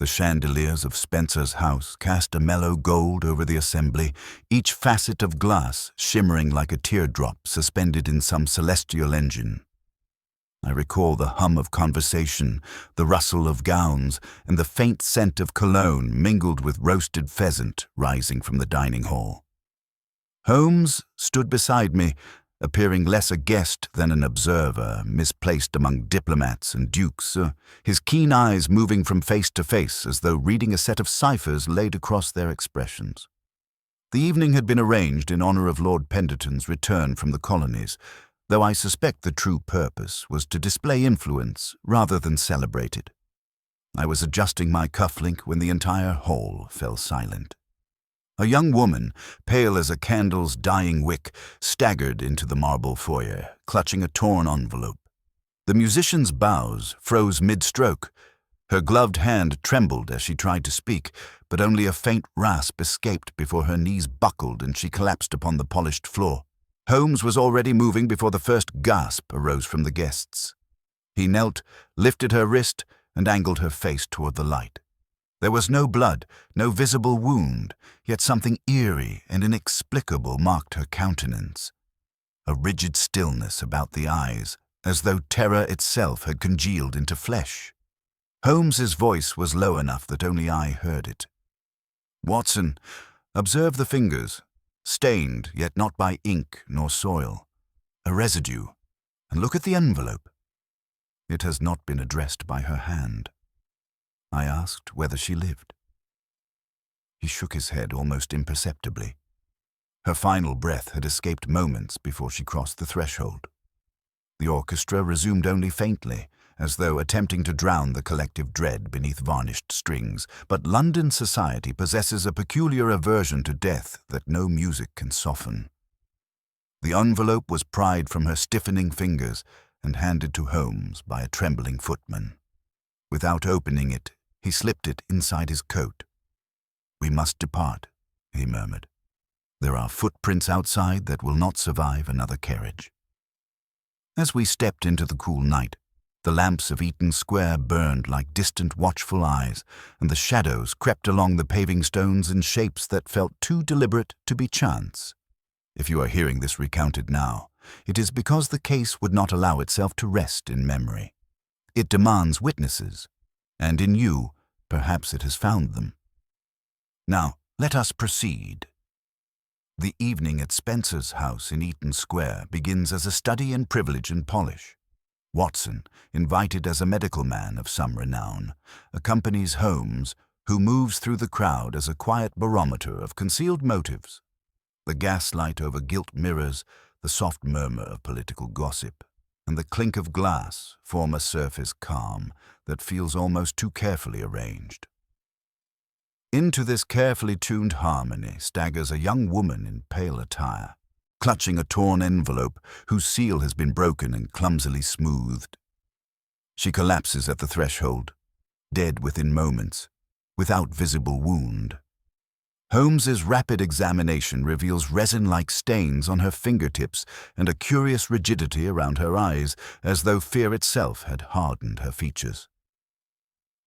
The chandeliers of Spencer's house cast a mellow gold over the assembly, each facet of glass shimmering like a teardrop suspended in some celestial engine. I recall the hum of conversation, the rustle of gowns, and the faint scent of cologne mingled with roasted pheasant rising from the dining hall. Holmes stood beside me, appearing less a guest than an observer, misplaced among diplomats and dukes, his keen eyes moving from face to face as though reading a set of ciphers laid across their expressions. The evening had been arranged in honor of Lord Penderton's return from the colonies, though I suspect the true purpose was to display influence rather than celebrate it. I was adjusting my cufflink when the entire hall fell silent. A young woman, pale as a candle's dying wick, staggered into the marble foyer, clutching a torn envelope. The musician's bows froze mid-stroke. Her gloved hand trembled as she tried to speak, but only a faint rasp escaped before her knees buckled and she collapsed upon the polished floor. Holmes was already moving before the first gasp arose from the guests. He knelt, lifted her wrist, and angled her face toward the light. There was no blood, no visible wound, yet something eerie and inexplicable marked her countenance. A rigid stillness about the eyes, as though terror itself had congealed into flesh. Holmes's voice was low enough that only I heard it. "Watson, observe the fingers, stained yet not by ink nor soil, a residue, and look at the envelope. It has not been addressed by her hand." I asked whether she lived. He shook his head almost imperceptibly. Her final breath had escaped moments before she crossed the threshold. The orchestra resumed only faintly, as though attempting to drown the collective dread beneath varnished strings, but London society possesses a peculiar aversion to death that no music can soften. The envelope was pried from her stiffening fingers and handed to Holmes by a trembling footman. Without opening it, he slipped it inside his coat. "We must depart," he murmured. "There are footprints outside that will not survive another carriage." As we stepped into the cool night, the lamps of Eaton Square burned like distant watchful eyes, and the shadows crept along the paving stones in shapes that felt too deliberate to be chance. If you are hearing this recounted now, it is because the case would not allow itself to rest in memory. It demands witnesses, and in you, perhaps it has found them. Now, let us proceed. The evening at Spencer's house in Eaton Square begins as a study in privilege and polish. Watson, invited as a medical man of some renown, accompanies Holmes, who moves through the crowd as a quiet barometer of concealed motives. The gaslight over gilt mirrors, the soft murmur of political gossip, and the clink of glass form a surface calm that feels almost too carefully arranged. Into this carefully tuned harmony staggers a young woman in pale attire, clutching a torn envelope whose seal has been broken and clumsily smoothed. She collapses at the threshold, dead within moments, without visible wound. Holmes's rapid examination reveals resin-like stains on her fingertips and a curious rigidity around her eyes, as though fear itself had hardened her features.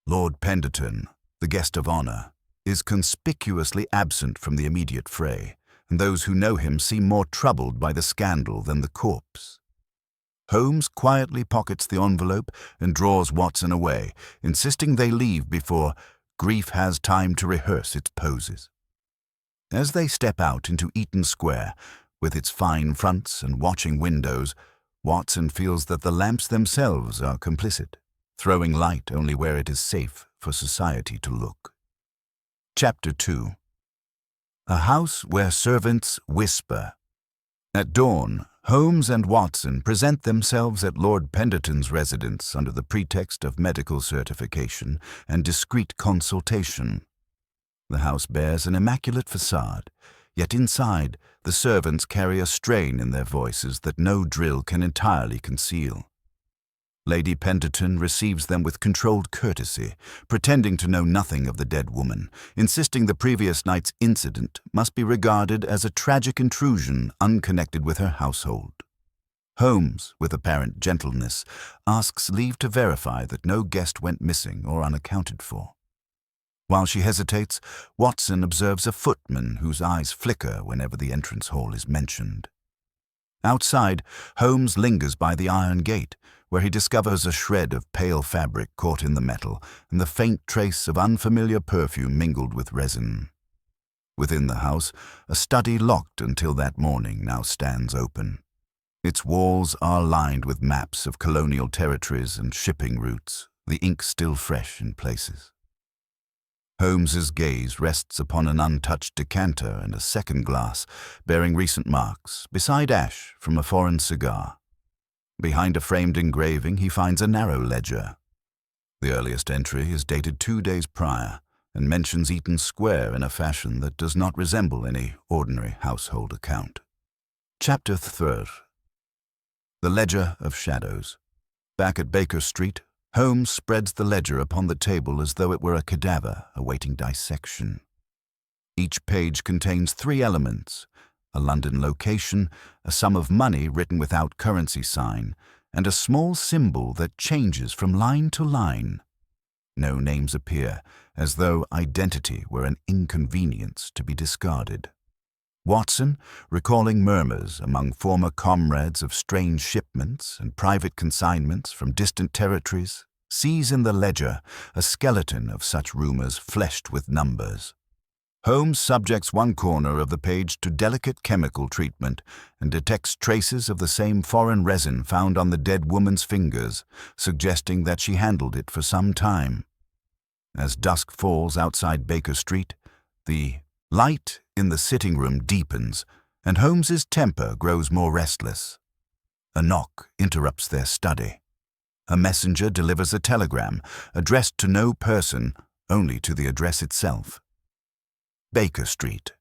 Lord Penderton, the guest of honor, is conspicuously absent from the immediate fray, and those who know him seem more troubled by the scandal than the corpse. Holmes quietly pockets the envelope and draws Watson away, insisting they leave before grief has time to rehearse its poses. As they step out into Eaton Square, with its fine fronts and watching windows, Watson feels that the lamps themselves are complicit, throwing light only where it is safe for society to look. Chapter 2. A house where servants whisper. At dawn, Holmes and Watson present themselves at Lord Penderton's residence under the pretext of medical certification and discreet consultation. The house bears an immaculate facade, yet inside, the servants carry a strain in their voices that no drill can entirely conceal. Lady Penderton receives them with controlled courtesy, pretending to know nothing of the dead woman, insisting the previous night's incident must be regarded as a tragic intrusion unconnected with her household. Holmes, with apparent gentleness, asks leave to verify that no guest went missing or unaccounted for. While she hesitates, Watson observes a footman whose eyes flicker whenever the entrance hall is mentioned. Outside, Holmes lingers by the iron gate, where he discovers a shred of pale fabric caught in the metal and the faint trace of unfamiliar perfume mingled with resin. Within the house, a study locked until that morning now stands open. Its walls are lined with maps of colonial territories and shipping routes, the ink still fresh in places. Holmes's gaze rests upon an untouched decanter and a second glass bearing recent marks, beside ash from a foreign cigar. Behind a framed engraving, he finds a narrow ledger. The earliest entry is dated 2 days prior and mentions Eaton Square in a fashion that does not resemble any ordinary household account. Chapter 3. The Ledger of Shadows. Back at Baker Street, Holmes spreads the ledger upon the table as though it were a cadaver awaiting dissection. Each page contains 3 elements: a London location, a sum of money written without currency sign, and a small symbol that changes from line to line. No names appear, as though identity were an inconvenience to be discarded. Watson, recalling murmurs among former comrades of strange shipments and private consignments from distant territories, sees in the ledger a skeleton of such rumors fleshed with numbers. Holmes subjects one corner of the page to delicate chemical treatment and detects traces of the same foreign resin found on the dead woman's fingers, suggesting that she handled it for some time. As dusk falls outside Baker Street, the light in the sitting room deepens, and Holmes's temper grows more restless. A knock interrupts their study. A messenger delivers a telegram, addressed to no person, only to the address itself. Baker Street.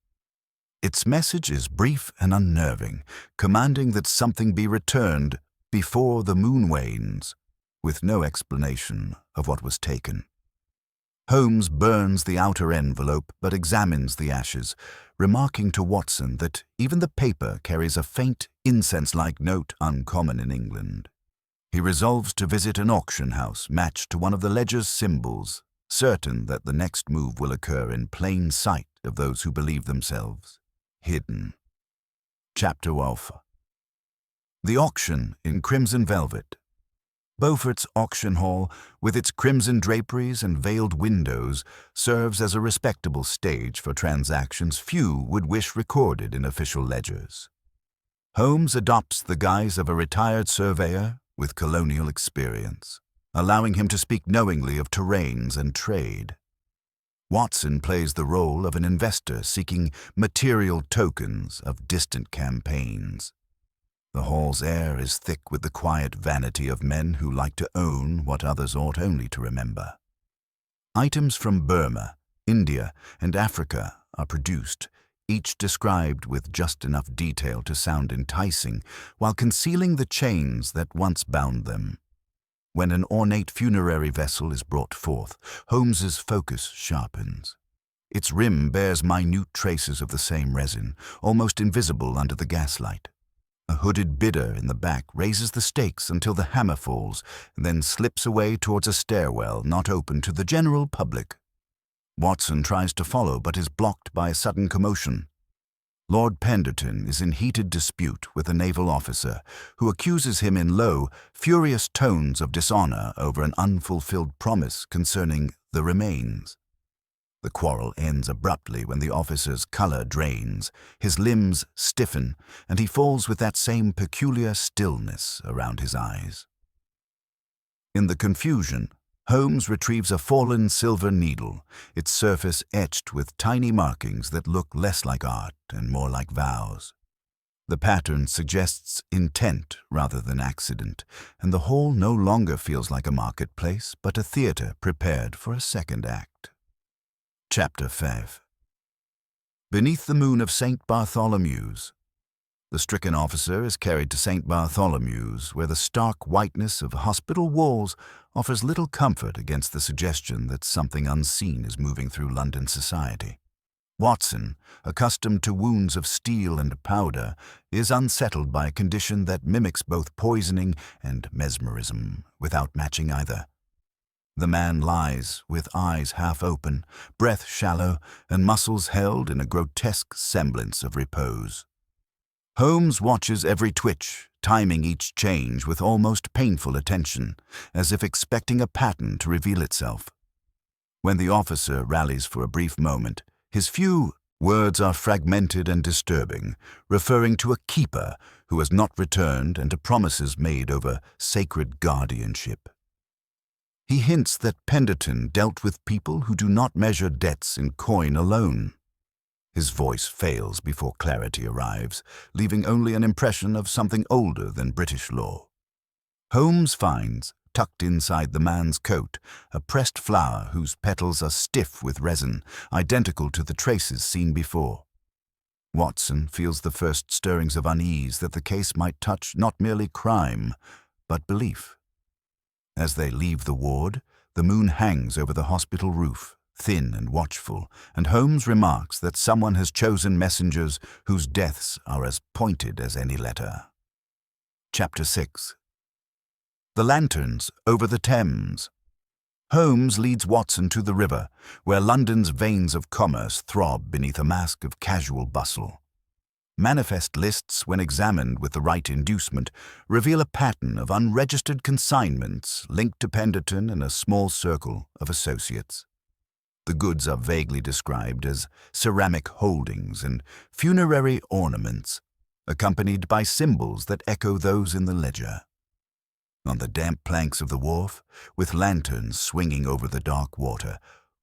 Its message is brief and unnerving, commanding that something be returned before the moon wanes, with no explanation of what was taken. Holmes burns the outer envelope but examines the ashes, remarking to Watson that even the paper carries a faint incense-like note uncommon in England. He resolves to visit an auction house matched to one of the ledger's symbols, certain that the next move will occur in plain sight of those who believe themselves hidden. Chapter 12. The auction in crimson velvet. Beaufort's auction hall, with its crimson draperies and veiled windows, serves as a respectable stage for transactions few would wish recorded in official ledgers. Holmes adopts the guise of a retired surveyor with colonial experience, allowing him to speak knowingly of terrains and trade. Watson plays the role of an investor seeking material tokens of distant campaigns. The hall's air is thick with the quiet vanity of men who like to own what others ought only to remember. Items from Burma, India, and Africa are produced, each described with just enough detail to sound enticing, while concealing the chains that once bound them. When an ornate funerary vessel is brought forth, Holmes's focus sharpens. Its rim bears minute traces of the same resin, almost invisible under the gaslight. A hooded bidder in the back raises the stakes until the hammer falls, and then slips away towards a stairwell not open to the general public. Watson tries to follow but is blocked by a sudden commotion. Lord Penderton is in heated dispute with a naval officer who accuses him in low, furious tones of dishonor over an unfulfilled promise concerning the remains. The quarrel ends abruptly when the officer's color drains, his limbs stiffen, and he falls with that same peculiar stillness around his eyes. In the confusion, Holmes retrieves a fallen silver needle, its surface etched with tiny markings that look less like art and more like vows. The pattern suggests intent rather than accident, and the hall no longer feels like a marketplace but a theater prepared for a second act. Chapter 5. Beneath the moon of St. Bartholomew's. The stricken officer is carried to St. Bartholomew's, where the stark whiteness of hospital walls offers little comfort against the suggestion that something unseen is moving through London society. Watson, accustomed to wounds of steel and powder, is unsettled by a condition that mimics both poisoning and mesmerism, without matching either. The man lies, with eyes half open, breath shallow, and muscles held in a grotesque semblance of repose. Holmes watches every twitch, timing each change with almost painful attention, as if expecting a pattern to reveal itself. When the officer rallies for a brief moment, his few words are fragmented and disturbing, referring to a keeper who has not returned and to promises made over sacred guardianship. He hints that Penderton dealt with people who do not measure debts in coin alone. His voice fails before clarity arrives, leaving only an impression of something older than British law. Holmes finds, tucked inside the man's coat, a pressed flower whose petals are stiff with resin, identical to the traces seen before. Watson feels the first stirrings of unease that the case might touch not merely crime, but belief. As they leave the ward, the moon hangs over the hospital roof, thin and watchful, and Holmes remarks that someone has chosen messengers whose deaths are as pointed as any letter. Chapter 6. The lanterns over the Thames. Holmes leads Watson to the river, where London's veins of commerce throb beneath a mask of casual bustle. Manifest lists, when examined with the right inducement, reveal a pattern of unregistered consignments linked to Penderton and a small circle of associates. The goods are vaguely described as ceramic holdings and funerary ornaments, accompanied by symbols that echo those in the ledger. On the damp planks of the wharf, with lanterns swinging over the dark water,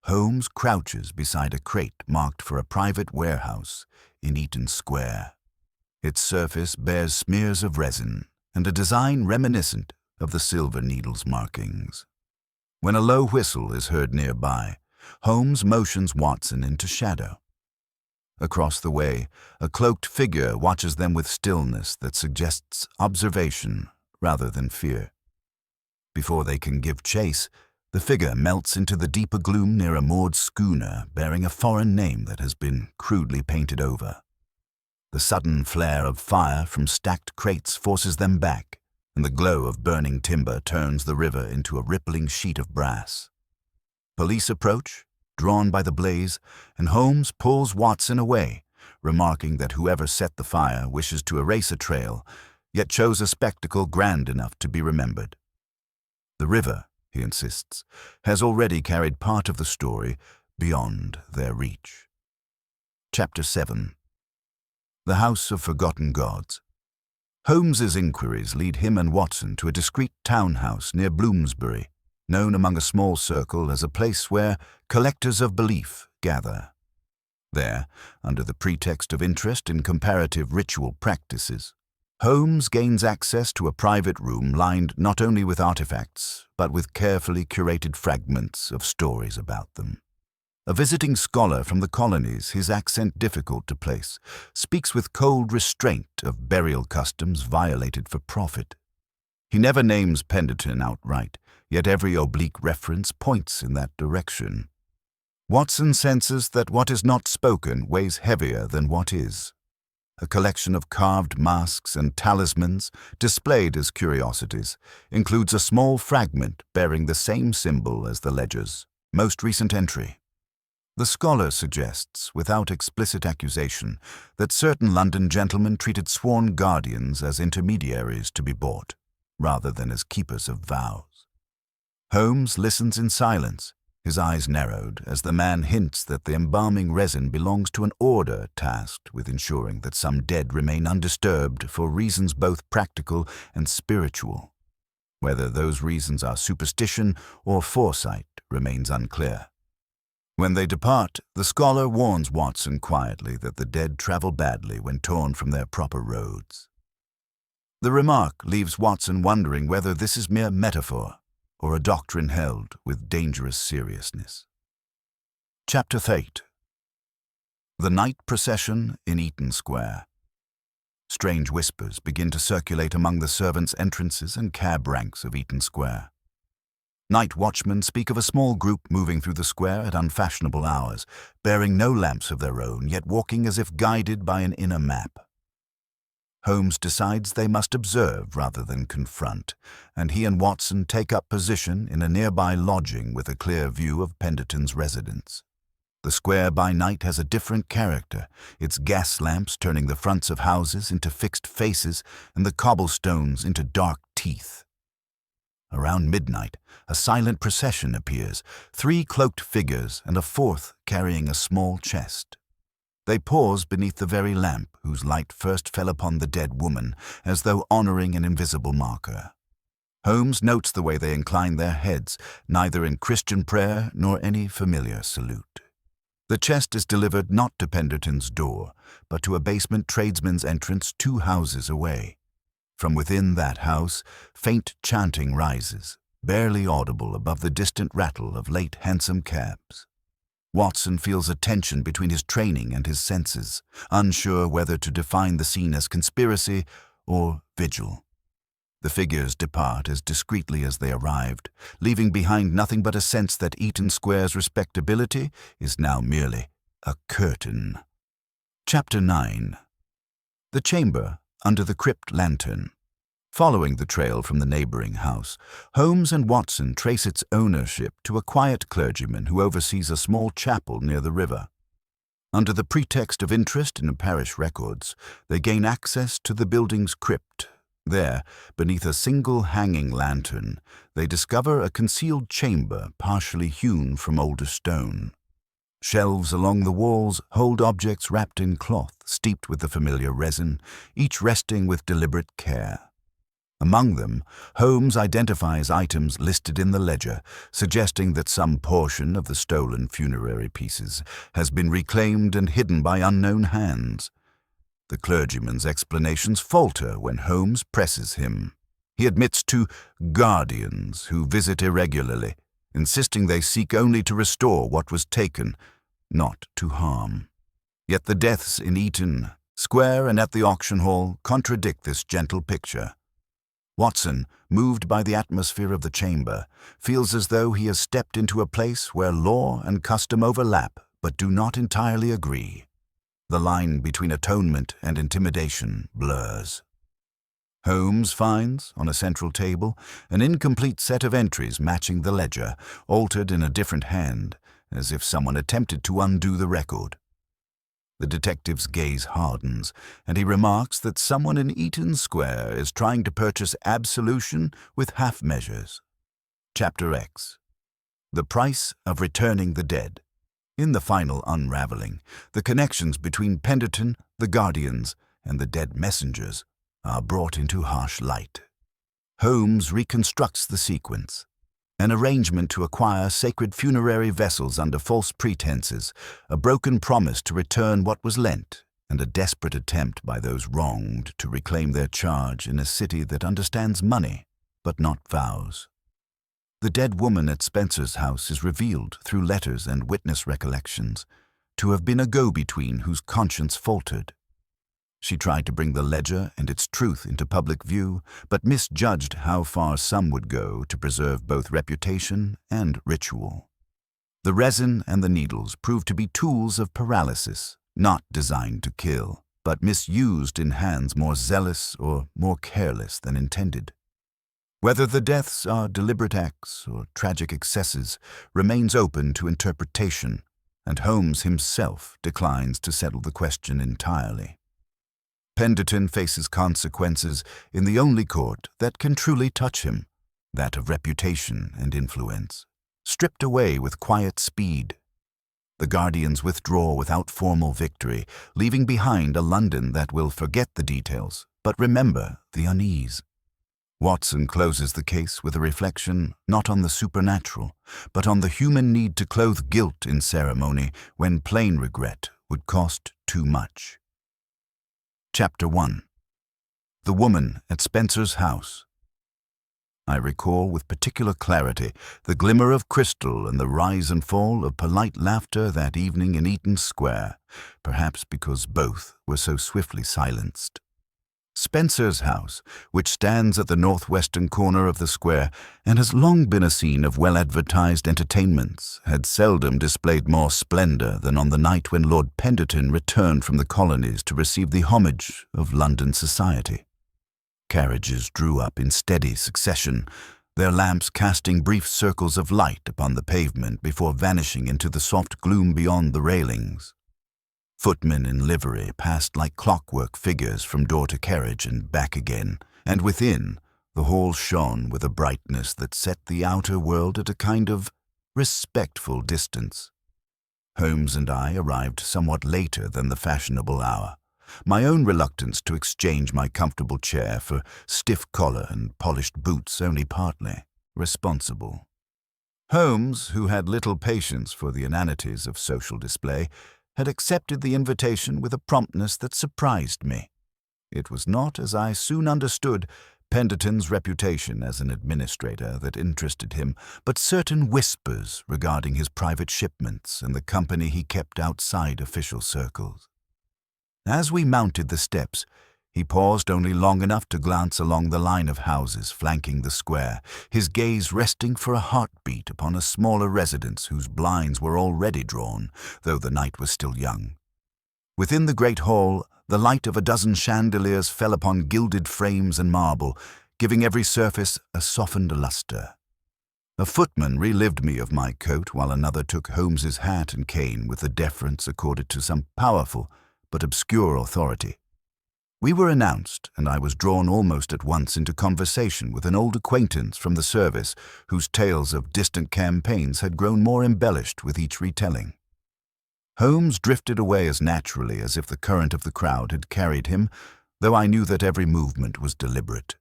Holmes crouches beside a crate marked for a private warehouse in Eaton Square. Its surface bears smears of resin and a design reminiscent of the Silver Needle's markings. When a low whistle is heard nearby, Holmes motions Watson into shadow. Across the way, a cloaked figure watches them with stillness that suggests observation rather than fear. Before they can give chase, the figure melts into the deeper gloom near a moored schooner bearing a foreign name that has been crudely painted over. The sudden flare of fire from stacked crates forces them back, and the glow of burning timber turns the river into a rippling sheet of brass. Police approach, drawn by the blaze, and Holmes pulls Watson away, remarking that whoever set the fire wishes to erase a trail, yet chose a spectacle grand enough to be remembered. The river, he insists, has already carried part of the story beyond their reach. Chapter 7. The House of Forgotten Gods. Holmes's inquiries lead him and Watson to a discreet townhouse near Bloomsbury, known among a small circle as a place where collectors of belief gather. There, under the pretext of interest in comparative ritual practices, Holmes gains access to a private room lined not only with artifacts, but with carefully curated fragments of stories about them. A visiting scholar from the colonies, his accent difficult to place, speaks with cold restraint of burial customs violated for profit. He never names Penderton outright, yet every oblique reference points in that direction. Watson senses that what is not spoken weighs heavier than what is. A collection of carved masks and talismans, displayed as curiosities, includes a small fragment bearing the same symbol as the ledger's most recent entry. The scholar suggests, without explicit accusation, that certain London gentlemen treated sworn guardians as intermediaries to be bought, rather than as keepers of vows. Holmes listens in silence, his eyes narrowed, as the man hints that the embalming resin belongs to an order tasked with ensuring that some dead remain undisturbed for reasons both practical and spiritual. Whether those reasons are superstition or foresight remains unclear. When they depart, the scholar warns Watson quietly that the dead travel badly when torn from their proper roads. The remark leaves Watson wondering whether this is mere metaphor or a doctrine held with dangerous seriousness. Chapter 8. The Night Procession in Eaton Square. Strange whispers begin to circulate among the servants' entrances and cab ranks of Eaton Square. Night watchmen speak of a small group moving through the square at unfashionable hours, bearing no lamps of their own, yet walking as if guided by an inner map. Holmes decides they must observe rather than confront, and he and Watson take up position in a nearby lodging with a clear view of Pendleton's residence. The square by night has a different character, its gas lamps turning the fronts of houses into fixed faces and the cobblestones into dark teeth. Around midnight, a silent procession appears, 3 cloaked figures and a 4th carrying a small chest. They pause beneath the very lamp whose light first fell upon the dead woman, as though honoring an invisible marker. Holmes notes the way they incline their heads, neither in Christian prayer nor any familiar salute. The chest is delivered not to Pendleton's door, but to a basement tradesman's entrance 2 houses away. From within that house, faint chanting rises, barely audible above the distant rattle of late hansom cabs. Watson feels a tension between his training and his senses, unsure whether to define the scene as conspiracy or vigil. The figures depart as discreetly as they arrived, leaving behind nothing but a sense that Eaton Square's respectability is now merely a curtain. Chapter 9. The chamber under the crypt lantern. Following the trail from the neighboring house, Holmes and Watson trace its ownership to a quiet clergyman who oversees a small chapel near the river. Under the pretext of interest in parish records, they gain access to the building's crypt. There, beneath a single hanging lantern, they discover a concealed chamber partially hewn from older stone. Shelves along the walls hold objects wrapped in cloth steeped with the familiar resin, each resting with deliberate care. Among them, Holmes identifies items listed in the ledger, suggesting that some portion of the stolen funerary pieces has been reclaimed and hidden by unknown hands. The clergyman's explanations falter when Holmes presses him. He admits to guardians who visit irregularly, insisting they seek only to restore what was taken, not to harm. Yet the deaths in Eaton Square and at the auction hall contradict this gentle picture. Watson, moved by the atmosphere of the chamber, feels as though he has stepped into a place where law and custom overlap but do not entirely agree. The line between atonement and intimidation blurs. Holmes finds, on a central table, an incomplete set of entries matching the ledger, altered in a different hand, as if someone attempted to undo the record. The detective's gaze hardens, and he remarks that someone in Eaton Square is trying to purchase absolution with half measures. Chapter X. The Price of Returning the Dead. In the final unraveling, the connections between Pendleton, the Guardians, and the dead messengers are brought into harsh light. Holmes reconstructs the sequence. An arrangement to acquire sacred funerary vessels under false pretenses, a broken promise to return what was lent, and a desperate attempt by those wronged to reclaim their charge in a city that understands money, but not vows. The dead woman at Spencer's house is revealed through letters and witness recollections to have been a go-between whose conscience faltered. She tried to bring the ledger and its truth into public view, but misjudged how far some would go to preserve both reputation and ritual. The resin and the needles proved to be tools of paralysis, not designed to kill, but misused in hands more zealous or more careless than intended. Whether the deaths are deliberate acts or tragic excesses remains open to interpretation, and Holmes himself declines to settle the question entirely. Pendleton faces consequences in the only court that can truly touch him, that of reputation and influence, stripped away with quiet speed. The Guardians withdraw without formal victory, leaving behind a London that will forget the details, but remember the unease. Watson closes the case with a reflection not on the supernatural, but on the human need to clothe guilt in ceremony when plain regret would cost too much. Chapter 1. The Woman at Spencer's House. I recall with particular clarity the glimmer of crystal and the rise and fall of polite laughter that evening in Eaton Square, perhaps because both were so swiftly silenced. Spencer's house, which stands at the northwestern corner of the square and has long been a scene of well-advertised entertainments, had seldom displayed more splendor than on the night when Lord Penderton returned from the colonies to receive the homage of London society. Carriages drew up in steady succession, their lamps casting brief circles of light upon the pavement before vanishing into the soft gloom beyond the railings. Footmen in livery passed like clockwork figures from door to carriage and back again, and within, the hall shone with a brightness that set the outer world at a kind of respectful distance. Holmes and I arrived somewhat later than the fashionable hour, my own reluctance to exchange my comfortable chair for stiff collar and polished boots only partly responsible. Holmes, who had little patience for the inanities of social display, had accepted the invitation with a promptness that surprised me. It was not, as I soon understood, Penderton's reputation as an administrator that interested him, but certain whispers regarding his private shipments and the company he kept outside official circles. As we mounted the steps, he paused only long enough to glance along the line of houses flanking the square, his gaze resting for a heartbeat upon a smaller residence whose blinds were already drawn, though the night was still young. Within the great hall, the light of a dozen chandeliers fell upon gilded frames and marble, giving every surface a softened luster. A footman relieved me of my coat while another took Holmes's hat and cane with the deference accorded to some powerful but obscure authority. We were announced, and I was drawn almost at once into conversation with an old acquaintance from the service whose tales of distant campaigns had grown more embellished with each retelling. Holmes drifted away as naturally as if the current of the crowd had carried him, though I knew that every movement was deliberate.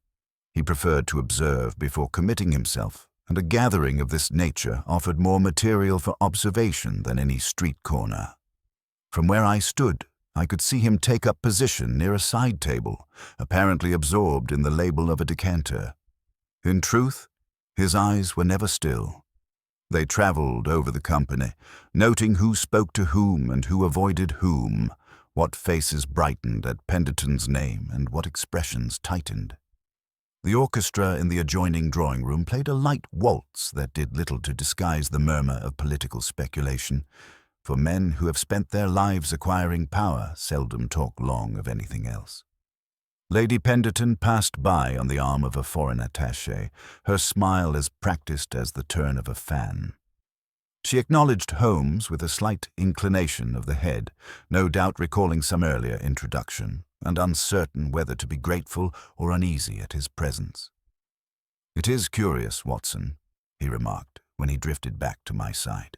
He preferred to observe before committing himself, and a gathering of this nature offered more material for observation than any street corner. From where I stood, I could see him take up position near a side table, apparently absorbed in the label of a decanter. In truth, his eyes were never still. They traveled over the company, noting who spoke to whom and who avoided whom, what faces brightened at Penderton's name and what expressions tightened. The orchestra in the adjoining drawing-room played a light waltz that did little to disguise the murmur of political speculation, for men who have spent their lives acquiring power seldom talk long of anything else. Lady Penderton passed by on the arm of a foreign attaché, her smile as practiced as the turn of a fan. She acknowledged Holmes with a slight inclination of the head, no doubt recalling some earlier introduction, and uncertain whether to be grateful or uneasy at his presence. "It is curious, Watson," he remarked when he drifted back to my side,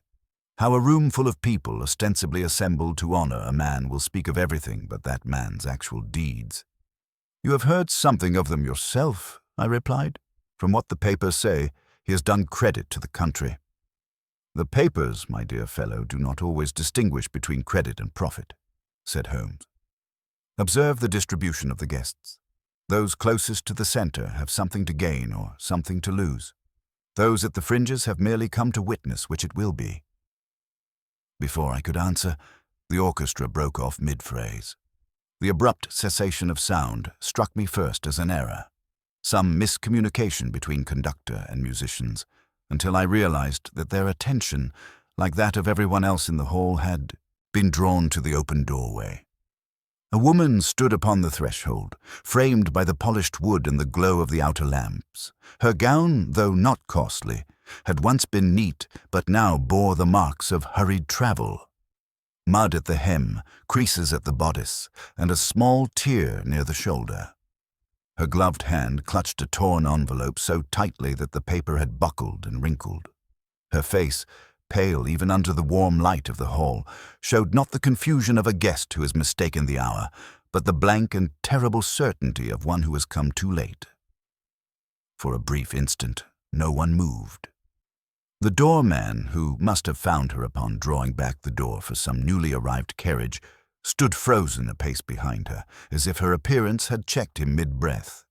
"how a room full of people ostensibly assembled to honor a man will speak of everything but that man's actual deeds." "You have heard something of them yourself," I replied. "From what the papers say, he has done credit to the country." "The papers, my dear fellow, do not always distinguish between credit and profit," said Holmes. "Observe the distribution of the guests. Those closest to the center have something to gain or something to lose. Those at the fringes have merely come to witness which it will be." Before I could answer, the orchestra broke off mid-phrase. The abrupt cessation of sound struck me first as an error, some miscommunication between conductor and musicians, until I realized that their attention, like that of everyone else in the hall, had been drawn to the open doorway. A woman stood upon the threshold, framed by the polished wood and the glow of the outer lamps. Her gown, though not costly, had once been neat, but now bore the marks of hurried travel. Mud at the hem, creases at the bodice, and a small tear near the shoulder. Her gloved hand clutched a torn envelope so tightly that the paper had buckled and wrinkled. Her face, pale even under the warm light of the hall, showed not the confusion of a guest who has mistaken the hour, but the blank and terrible certainty of one who has come too late. For a brief instant, no one moved. The doorman, who must have found her upon drawing back the door for some newly arrived carriage, stood frozen a pace behind her, as if her appearance had checked him mid-breath.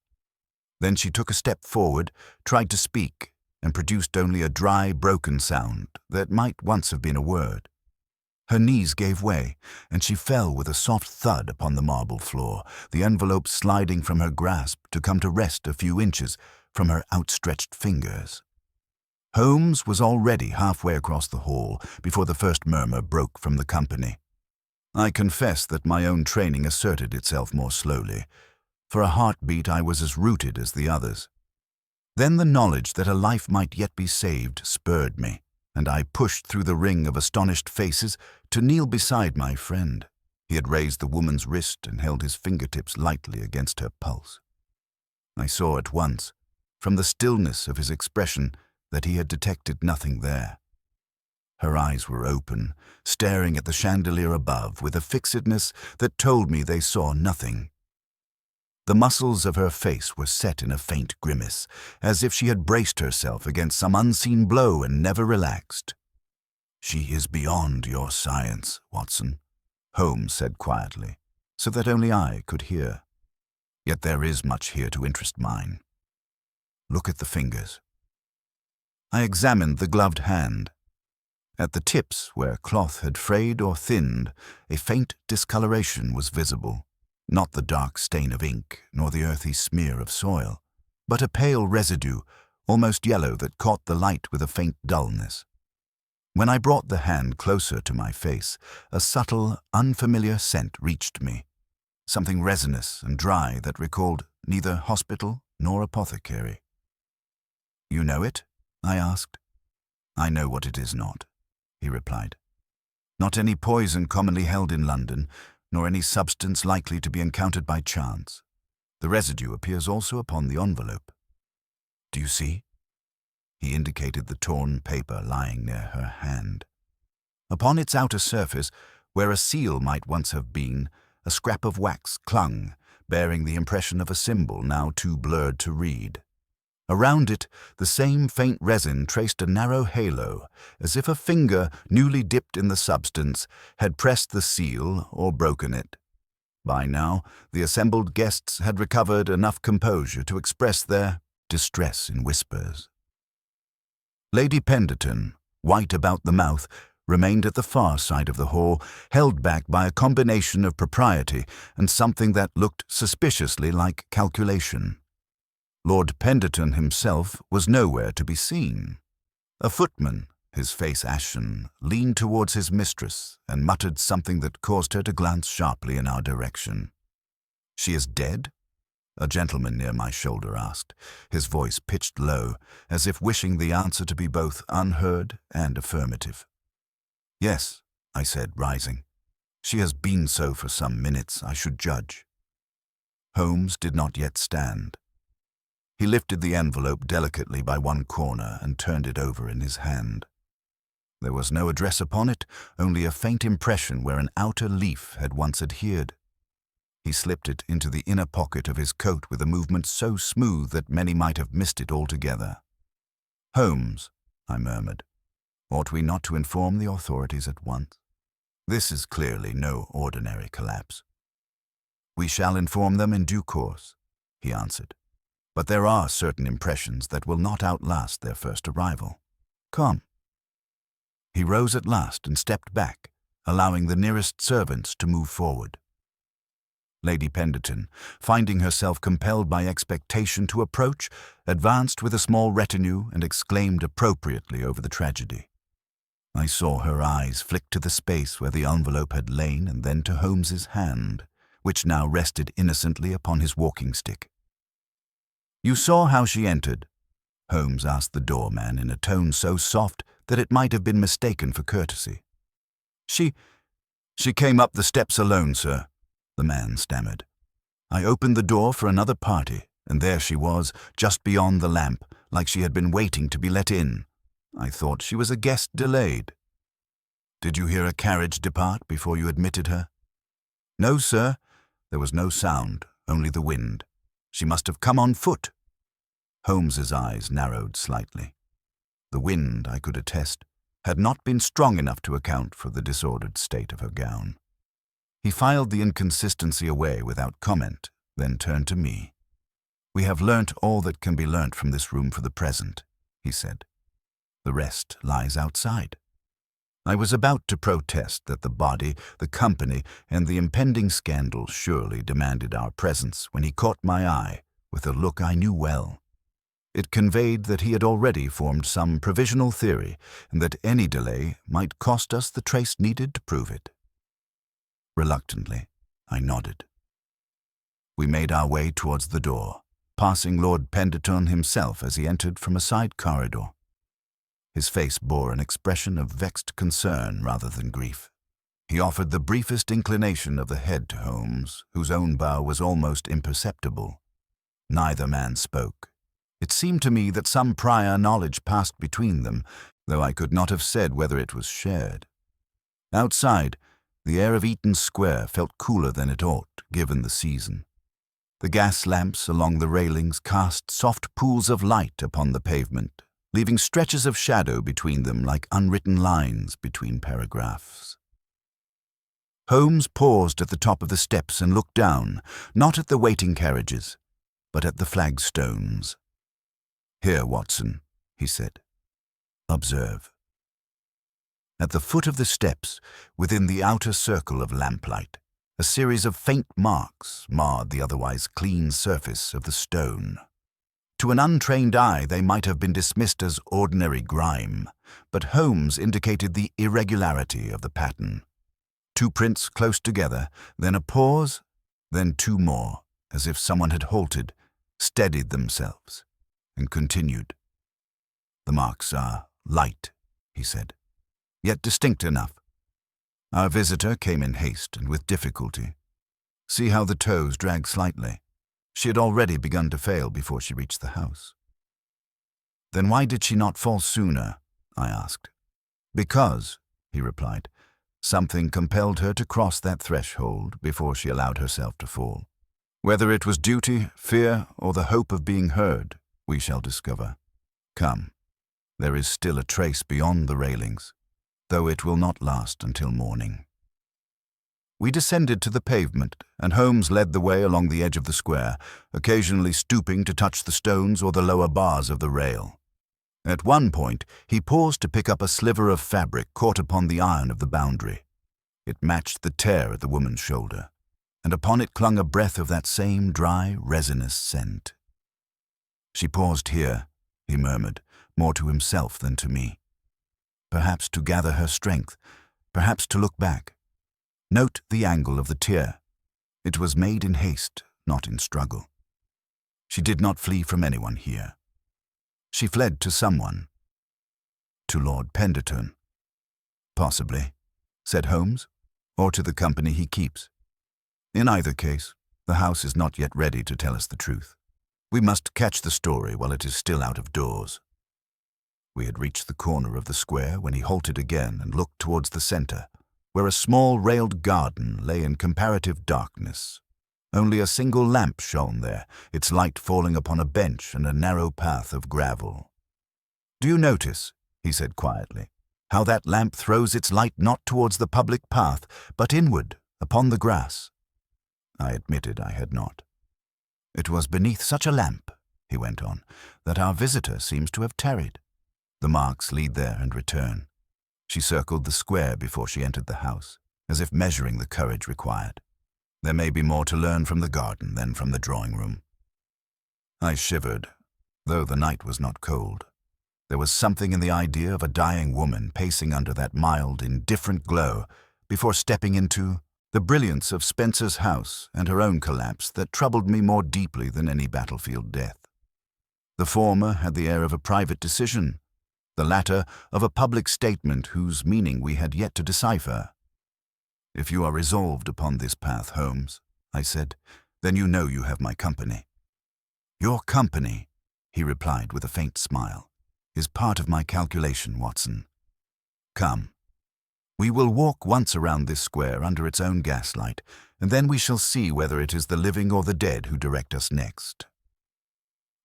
Then she took a step forward, tried to speak, and produced only a dry, broken sound that might once have been a word. Her knees gave way, and she fell with a soft thud upon the marble floor, the envelope sliding from her grasp to come to rest a few inches from her outstretched fingers. Holmes was already halfway across the hall before the first murmur broke from the company. I confess that my own training asserted itself more slowly. For a heartbeat I was as rooted as the others. Then the knowledge that a life might yet be saved spurred me, and I pushed through the ring of astonished faces to kneel beside my friend. He had raised the woman's wrist and held his fingertips lightly against her pulse. I saw at once, from the stillness of his expression, that he had detected nothing there. Her eyes were open, staring at the chandelier above with a fixedness that told me they saw nothing. The muscles of her face were set in a faint grimace, as if she had braced herself against some unseen blow and never relaxed. "She is beyond your science, Watson," Holmes said quietly, so that only I could hear. "Yet there is much here to interest mine. Look at the fingers." I examined the gloved hand. At the tips, where cloth had frayed or thinned, a faint discoloration was visible. Not the dark stain of ink, nor the earthy smear of soil, but a pale residue, almost yellow, that caught the light with a faint dullness. When I brought the hand closer to my face, a subtle, unfamiliar scent reached me, something resinous and dry that recalled neither hospital nor apothecary. "You know it?" I asked. "I know what it is not," he replied. "Not any poison commonly held in London, nor any substance likely to be encountered by chance. The residue appears also upon the envelope. Do you see?" He indicated the torn paper lying near her hand. Upon its outer surface, where a seal might once have been, a scrap of wax clung, bearing the impression of a symbol now too blurred to read. Around it, the same faint resin traced a narrow halo, as if a finger, newly dipped in the substance, had pressed the seal or broken it. By now, the assembled guests had recovered enough composure to express their distress in whispers. Lady Penderton, white about the mouth, remained at the far side of the hall, held back by a combination of propriety and something that looked suspiciously like calculation. Lord Penderton himself was nowhere to be seen. A footman, his face ashen, leaned towards his mistress and muttered something that caused her to glance sharply in our direction. "She is dead?" a gentleman near my shoulder asked, his voice pitched low, as if wishing the answer to be both unheard and affirmative. "Yes," I said, rising. "She has been so for some minutes, I should judge." Holmes did not yet stand. He lifted the envelope delicately by one corner and turned it over in his hand. There was no address upon it, only a faint impression where an outer leaf had once adhered. He slipped it into the inner pocket of his coat with a movement so smooth that many might have missed it altogether. "Holmes," I murmured, "ought we not to inform the authorities at once? This is clearly no ordinary collapse." "We shall inform them in due course," he answered. "But there are certain impressions that will not outlast their first arrival. Come." He rose at last and stepped back, allowing the nearest servants to move forward. Lady Penderton, finding herself compelled by expectation to approach, advanced with a small retinue and exclaimed appropriately over the tragedy. I saw her eyes flick to the space where the envelope had lain and then to Holmes's hand, which now rested innocently upon his walking stick. "You saw how she entered?" Holmes asked the doorman in a tone so soft that it might have been mistaken for courtesy. She came up the steps alone, sir," the man stammered. "I opened the door for another party, and there she was, just beyond the lamp, like she had been waiting to be let in. I thought she was a guest delayed." "Did you hear a carriage depart before you admitted her?" "No, sir. There was no sound, only the wind. She must have come on foot." Holmes's eyes narrowed slightly. The wind, I could attest, had not been strong enough to account for the disordered state of her gown. He filed the inconsistency away without comment, then turned to me. "We have learnt all that can be learnt from this room for the present," he said. "The rest lies outside." I was about to protest that the body, the company, and the impending scandal surely demanded our presence when he caught my eye with a look I knew well. It conveyed that he had already formed some provisional theory, and that any delay might cost us the trace needed to prove it. Reluctantly, I nodded. We made our way towards the door, passing Lord Penderton himself as he entered from a side corridor. His face bore an expression of vexed concern rather than grief. He offered the briefest inclination of the head to Holmes, whose own bow was almost imperceptible. Neither man spoke. It seemed to me that some prior knowledge passed between them, though I could not have said whether it was shared. Outside, the air of Eaton Square felt cooler than it ought, given the season. The gas lamps along the railings cast soft pools of light upon the pavement, leaving stretches of shadow between them like unwritten lines between paragraphs. Holmes paused at the top of the steps and looked down, not at the waiting carriages, but at the flagstones. "Here, Watson," he said. "Observe." At the foot of the steps, within the outer circle of lamplight, a series of faint marks marred the otherwise clean surface of the stone. To an untrained eye they might have been dismissed as ordinary grime, but Holmes indicated the irregularity of the pattern. 2 prints close together, then a pause, then 2 more, as if someone had halted, steadied themselves, and continued. "The marks are light," he said, "yet distinct enough." Our visitor came in haste and with difficulty. See how the toes drag slightly. She had already begun to fail before she reached the house. "Then why did she not fall sooner?" I asked. "Because," he replied, "something compelled her to cross that threshold before she allowed herself to fall. Whether it was duty, fear, or the hope of being heard, we shall discover. Come, there is still a trace beyond the railings, though it will not last until morning." We descended to the pavement, and Holmes led the way along the edge of the square, occasionally stooping to touch the stones or the lower bars of the rail. At one point, he paused to pick up a sliver of fabric caught upon the iron of the boundary. It matched the tear at the woman's shoulder, and upon it clung a breath of that same dry, resinous scent. "She paused here," he murmured, more to himself than to me. "Perhaps to gather her strength, perhaps to look back. Note the angle of the tear. It was made in haste, not in struggle. She did not flee from anyone here. She fled to someone. To Lord Penderton." "Possibly," said Holmes, "or to the company he keeps. In either case, the house is not yet ready to tell us the truth. We must catch the story while it is still out of doors." We had reached the corner of the square when he halted again and looked towards the center, where a small railed garden lay in comparative darkness. Only a single lamp shone there, its light falling upon a bench and a narrow path of gravel. "Do you notice," he said quietly, "how that lamp throws its light not towards the public path, but inward, upon the grass?" I admitted I had not. "It was beneath such a lamp," he went on, "that our visitor seems to have tarried. The marks lead there and return. She circled the square before she entered the house, as if measuring the courage required. There may be more to learn from the garden than from the drawing-room." I shivered, though the night was not cold. There was something in the idea of a dying woman pacing under that mild, indifferent glow before stepping into the brilliance of Spencer's house and her own collapse that troubled me more deeply than any battlefield death. The former had the air of a private decision, the latter of a public statement whose meaning we had yet to decipher. "If you are resolved upon this path, Holmes," I said, "then you know you have my company." "Your company," he replied with a faint smile, "is part of my calculation, Watson. Come. We will walk once around this square under its own gaslight, and then we shall see whether it is the living or the dead who direct us next."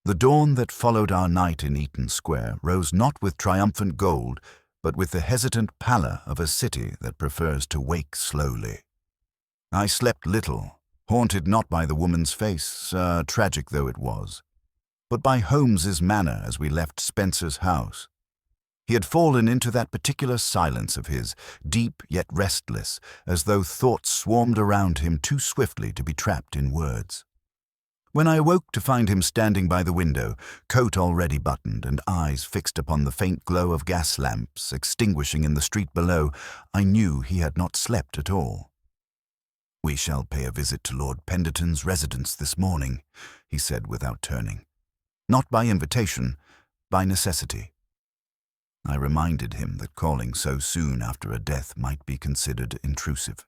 The dawn that followed our night in Eaton Square rose not with triumphant gold, but with the hesitant pallor of a city that prefers to wake slowly. I slept little, haunted not by the woman's face, tragic though it was, but by Holmes's manner as we left Spencer's house. He had fallen into that particular silence of his, deep yet restless, as though thoughts swarmed around him too swiftly to be trapped in words. When I awoke to find him standing by the window, coat already buttoned and eyes fixed upon the faint glow of gas lamps extinguishing in the street below, I knew he had not slept at all. "We shall pay a visit to Lord Penderton's residence this morning," he said without turning. "Not by invitation, by necessity." I reminded him that calling so soon after a death might be considered intrusive.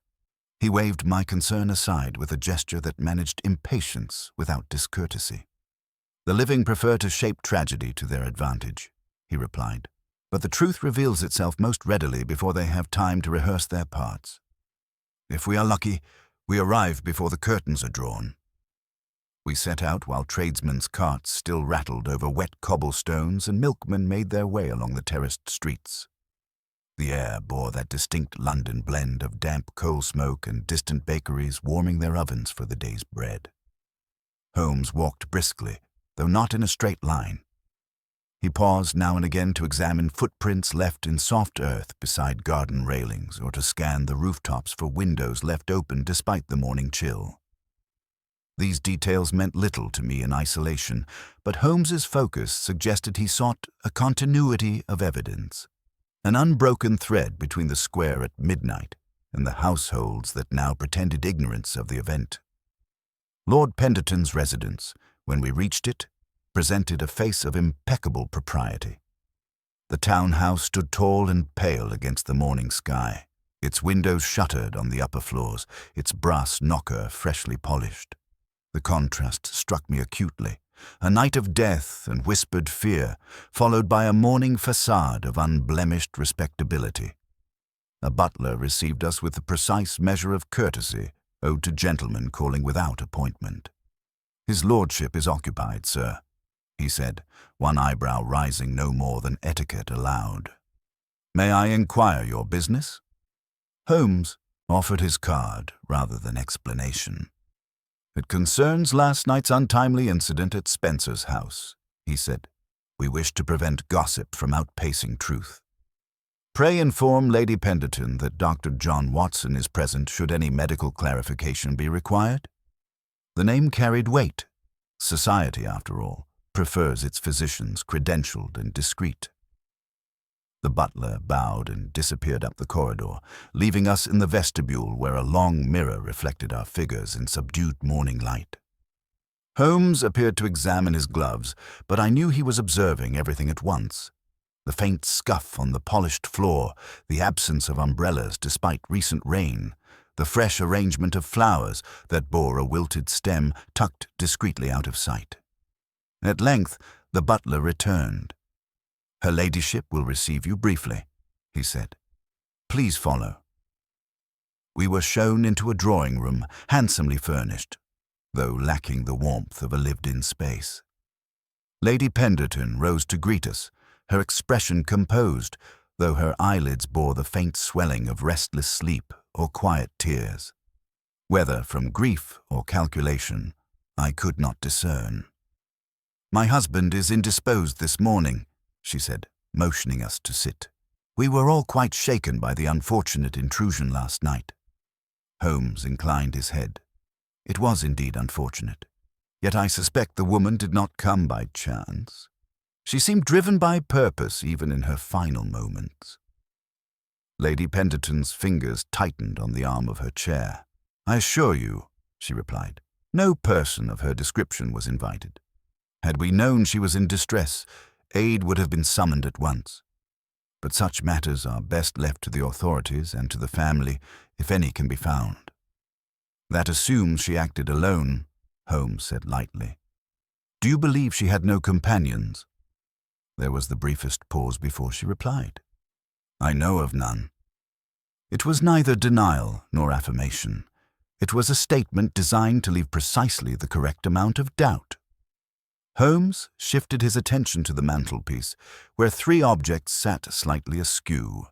He waved my concern aside with a gesture that managed impatience without discourtesy. "The living prefer to shape tragedy to their advantage," he replied, "but the truth reveals itself most readily before they have time to rehearse their parts. If we are lucky, we arrive before the curtains are drawn." We set out while tradesmen's carts still rattled over wet cobblestones and milkmen made their way along the terraced streets. The air bore that distinct London blend of damp coal smoke and distant bakeries warming their ovens for the day's bread. Holmes walked briskly, though not in a straight line. He paused now and again to examine footprints left in soft earth beside garden railings or to scan the rooftops for windows left open despite the morning chill. These details meant little to me in isolation, but Holmes's focus suggested he sought a continuity of evidence, an unbroken thread between the square at midnight and the households that now pretended ignorance of the event. Lord Penderton's residence, when we reached it, presented a face of impeccable propriety. The townhouse stood tall and pale against the morning sky, its windows shuttered on the upper floors, its brass knocker freshly polished. The contrast struck me acutely, a night of death and whispered fear, followed by a morning facade of unblemished respectability. A butler received us with the precise measure of courtesy owed to gentlemen calling without appointment. "His lordship is occupied, sir," he said, one eyebrow rising no more than etiquette allowed. "May I inquire your business?" Holmes offered his card rather than explanation. "It concerns last night's untimely incident at Spencer's house," he said. "We wish to prevent gossip from outpacing truth. Pray inform Lady Penderton that Dr. John Watson is present should any medical clarification be required." The name carried weight. Society, after all, prefers its physicians credentialed and discreet. The butler bowed and disappeared up the corridor, leaving us in the vestibule where a long mirror reflected our figures in subdued morning light. Holmes appeared to examine his gloves, but I knew he was observing everything at once. The faint scuff on the polished floor, the absence of umbrellas despite recent rain, the fresh arrangement of flowers that bore a wilted stem tucked discreetly out of sight. At length, the butler returned. "Her ladyship will receive you briefly," he said. "Please follow." We were shown into a drawing room, handsomely furnished, though lacking the warmth of a lived-in space. Lady Penderton rose to greet us, her expression composed, though her eyelids bore the faint swelling of restless sleep or quiet tears. Whether from grief or calculation, I could not discern. "My husband is indisposed this morning," she said, motioning us to sit. "We were all quite shaken by the unfortunate intrusion last night." Holmes inclined his head. It was indeed unfortunate, yet I suspect the woman did not come by chance. She seemed driven by purpose even in her final moments. Lady Penderton's fingers tightened on the arm of her chair. "I assure you," she replied, "no person of her description was invited. Had we known she was in distress, aid would have been summoned at once. But such matters are best left to the authorities and to the family, if any can be found." "That assumes she acted alone," Holmes said lightly. "Do you believe she had no companions?" There was the briefest pause before she replied. "I know of none." It was neither denial nor affirmation. It was a statement designed to leave precisely the correct amount of doubt. Holmes shifted his attention to the mantelpiece, where three objects sat slightly askew: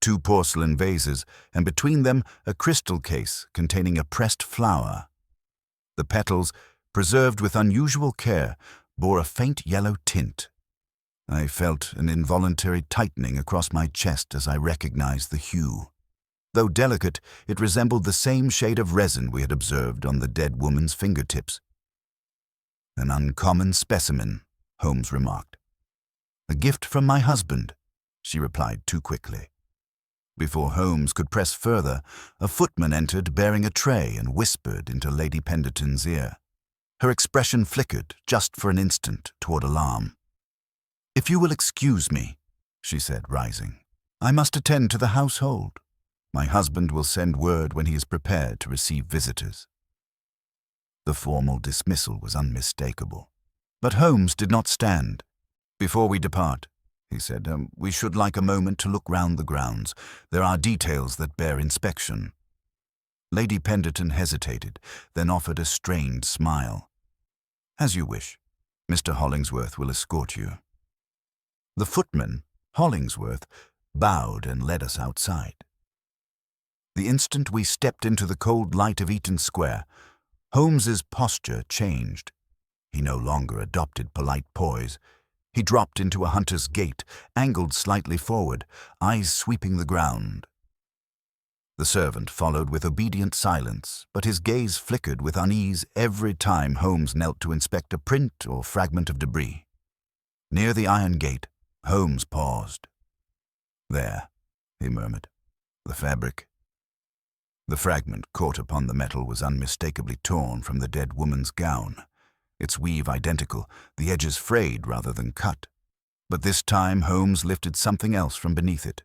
two porcelain vases, and between them a crystal case containing a pressed flower. The petals, preserved with unusual care, bore a faint yellow tint. I felt an involuntary tightening across my chest as I recognized the hue. Though delicate, it resembled the same shade of resin we had observed on the dead woman's fingertips. "An uncommon specimen," Holmes remarked. "A gift from my husband," she replied too quickly. Before Holmes could press further, a footman entered bearing a tray and whispered into Lady Penderton's ear. Her expression flickered, just for an instant, toward alarm. "If you will excuse me," she said, rising, "I must attend to the household. My husband will send word when he is prepared to receive visitors." The formal dismissal was unmistakable. But Holmes did not stand. "Before we depart," he said, "we should like a moment to look round the grounds. There are details that bear inspection." Lady Penderton hesitated, then offered a strained smile. "As you wish. Mr. Hollingsworth will escort you." The footman, Hollingsworth, bowed and led us outside. The instant we stepped into the cold light of Eaton Square, Holmes's posture changed. He no longer adopted polite poise. He dropped into a hunter's gait, angled slightly forward, eyes sweeping the ground. The servant followed with obedient silence, but his gaze flickered with unease every time Holmes knelt to inspect a print or fragment of debris. Near the iron gate, Holmes paused. "There," he murmured, "the fabric." The fragment caught upon the metal was unmistakably torn from the dead woman's gown, its weave identical, the edges frayed rather than cut. But this time Holmes lifted something else from beneath it.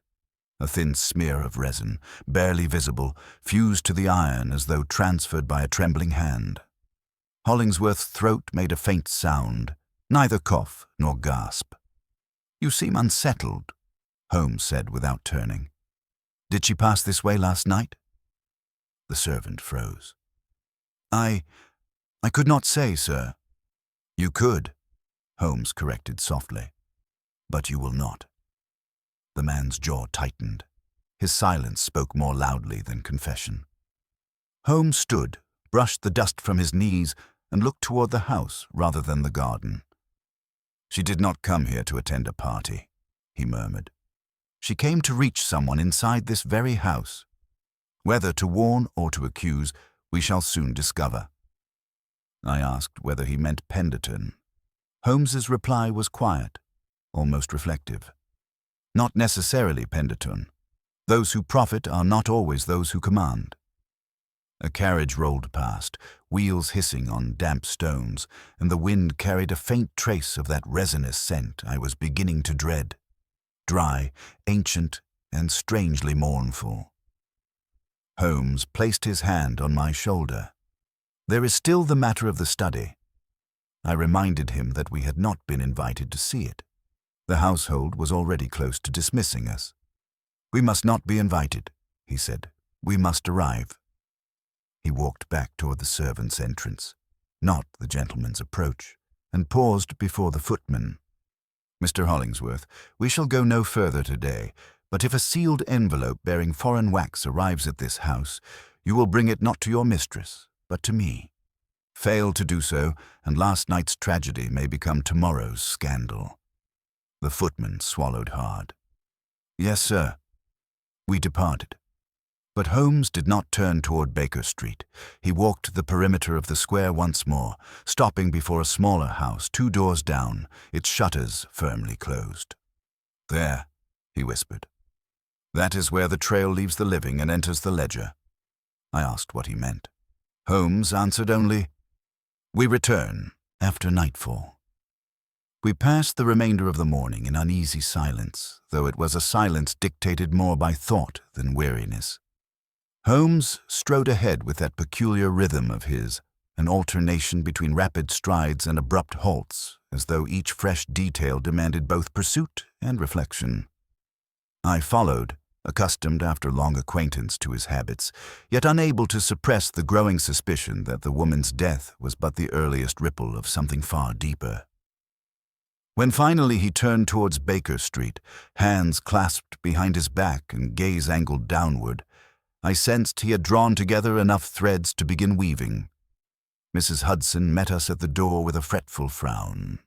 A thin smear of resin, barely visible, fused to the iron as though transferred by a trembling hand. Hollingsworth's throat made a faint sound, neither cough nor gasp. "You seem unsettled," Holmes said without turning. "Did she pass this way last night?" The servant froze. I could not say, sir." "You could," Holmes corrected softly. "But you will not." The man's jaw tightened. His silence spoke more loudly than confession. Holmes stood, brushed the dust from his knees, and looked toward the house rather than the garden. "She did not come here to attend a party," he murmured. "She came to reach someone inside this very house. Whether to warn or to accuse, we shall soon discover." I asked whether he meant Penderton. Holmes's reply was quiet, almost reflective. "Not necessarily Penderton. Those who profit are not always those who command." A carriage rolled past, wheels hissing on damp stones, and the wind carried a faint trace of that resinous scent I was beginning to dread. Dry, ancient, and strangely mournful. Holmes placed his hand on my shoulder. "There is still the matter of the study." I reminded him that we had not been invited to see it. The household was already close to dismissing us. "We must not be invited," he said. "We must arrive." He walked back toward the servants' entrance, not the gentleman's approach, and paused before the footman. "Mr. Hollingsworth, we shall go no further today, but if a sealed envelope bearing foreign wax arrives at this house, you will bring it not to your mistress, but to me. Fail to do so, and last night's tragedy may become tomorrow's scandal." The footman swallowed hard. "Yes, sir." We departed. But Holmes did not turn toward Baker Street. He walked the perimeter of the square once more, stopping before a smaller house 2 doors down, its shutters firmly closed. "There," he whispered. "That is where the trail leaves the living and enters the ledger." I asked what he meant. Holmes answered only, "We return after nightfall." We passed the remainder of the morning in uneasy silence, though it was a silence dictated more by thought than weariness. Holmes strode ahead with that peculiar rhythm of his, an alternation between rapid strides and abrupt halts, as though each fresh detail demanded both pursuit and reflection. I followed, accustomed after long acquaintance to his habits, yet unable to suppress the growing suspicion that the woman's death was but the earliest ripple of something far deeper. When finally he turned towards Baker Street, hands clasped behind his back and gaze angled downward, I sensed he had drawn together enough threads to begin weaving. Mrs. Hudson met us at the door with a fretful frown.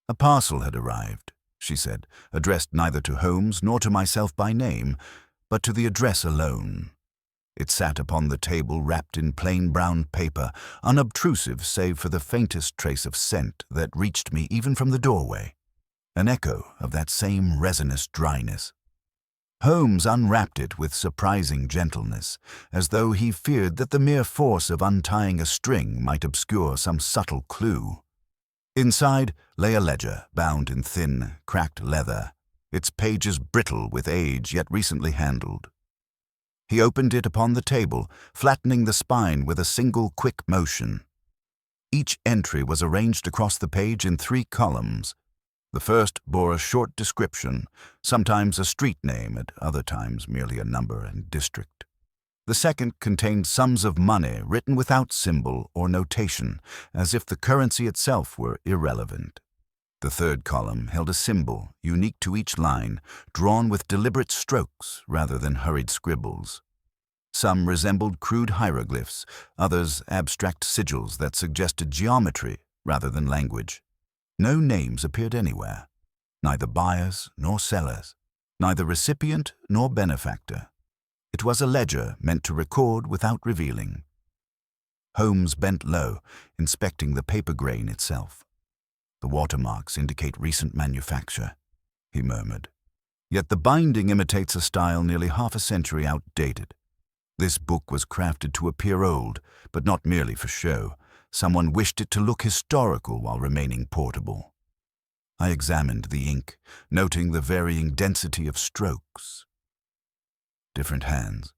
A parcel had arrived, she said, addressed neither to Holmes nor to myself by name, but to the address alone. It sat upon the table wrapped in plain brown paper, unobtrusive save for the faintest trace of scent that reached me even from the doorway, an echo of that same resinous dryness. Holmes unwrapped it with surprising gentleness, as though he feared that the mere force of untying a string might obscure some subtle clue. Inside lay a ledger bound in thin, cracked leather, its pages brittle with age yet recently handled. He opened it upon the table, flattening the spine with a single quick motion. Each entry was arranged across the page in 3 columns. The first bore a short description, sometimes a street name, at other times merely a number and district. The second contained sums of money written without symbol or notation, as if the currency itself were irrelevant. The third column held a symbol, unique to each line, drawn with deliberate strokes rather than hurried scribbles. Some resembled crude hieroglyphs, others abstract sigils that suggested geometry rather than language. No names appeared anywhere, neither buyers nor sellers, neither recipient nor benefactor. It was a ledger meant to record without revealing. Holmes bent low, inspecting the paper grain itself. "The watermarks indicate recent manufacture," he murmured. "Yet the binding imitates a style nearly half a century outdated. This book was crafted to appear old, but not merely for show. Someone wished it to look historical while remaining portable." I examined the ink, noting the varying density of strokes. "Different hands.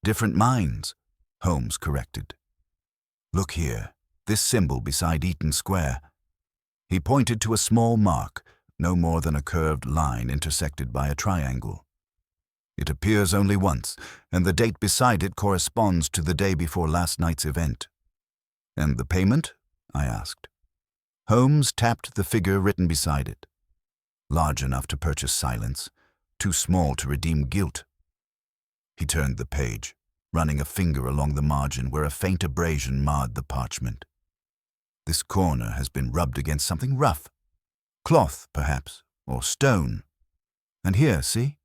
Different minds," Holmes corrected. "Look here, this symbol beside Eaton Square." He pointed to a small mark, no more than a curved line intersected by a triangle. "It appears only once, and the date beside it corresponds to the day before last night's event." "And the payment?" I asked. Holmes tapped the figure written beside it. "Large enough to purchase silence, too small to redeem guilt." He turned the page, running a finger along the margin where a faint abrasion marred the parchment. "This corner has been rubbed against something rough. Cloth, perhaps, or stone. And here, see?"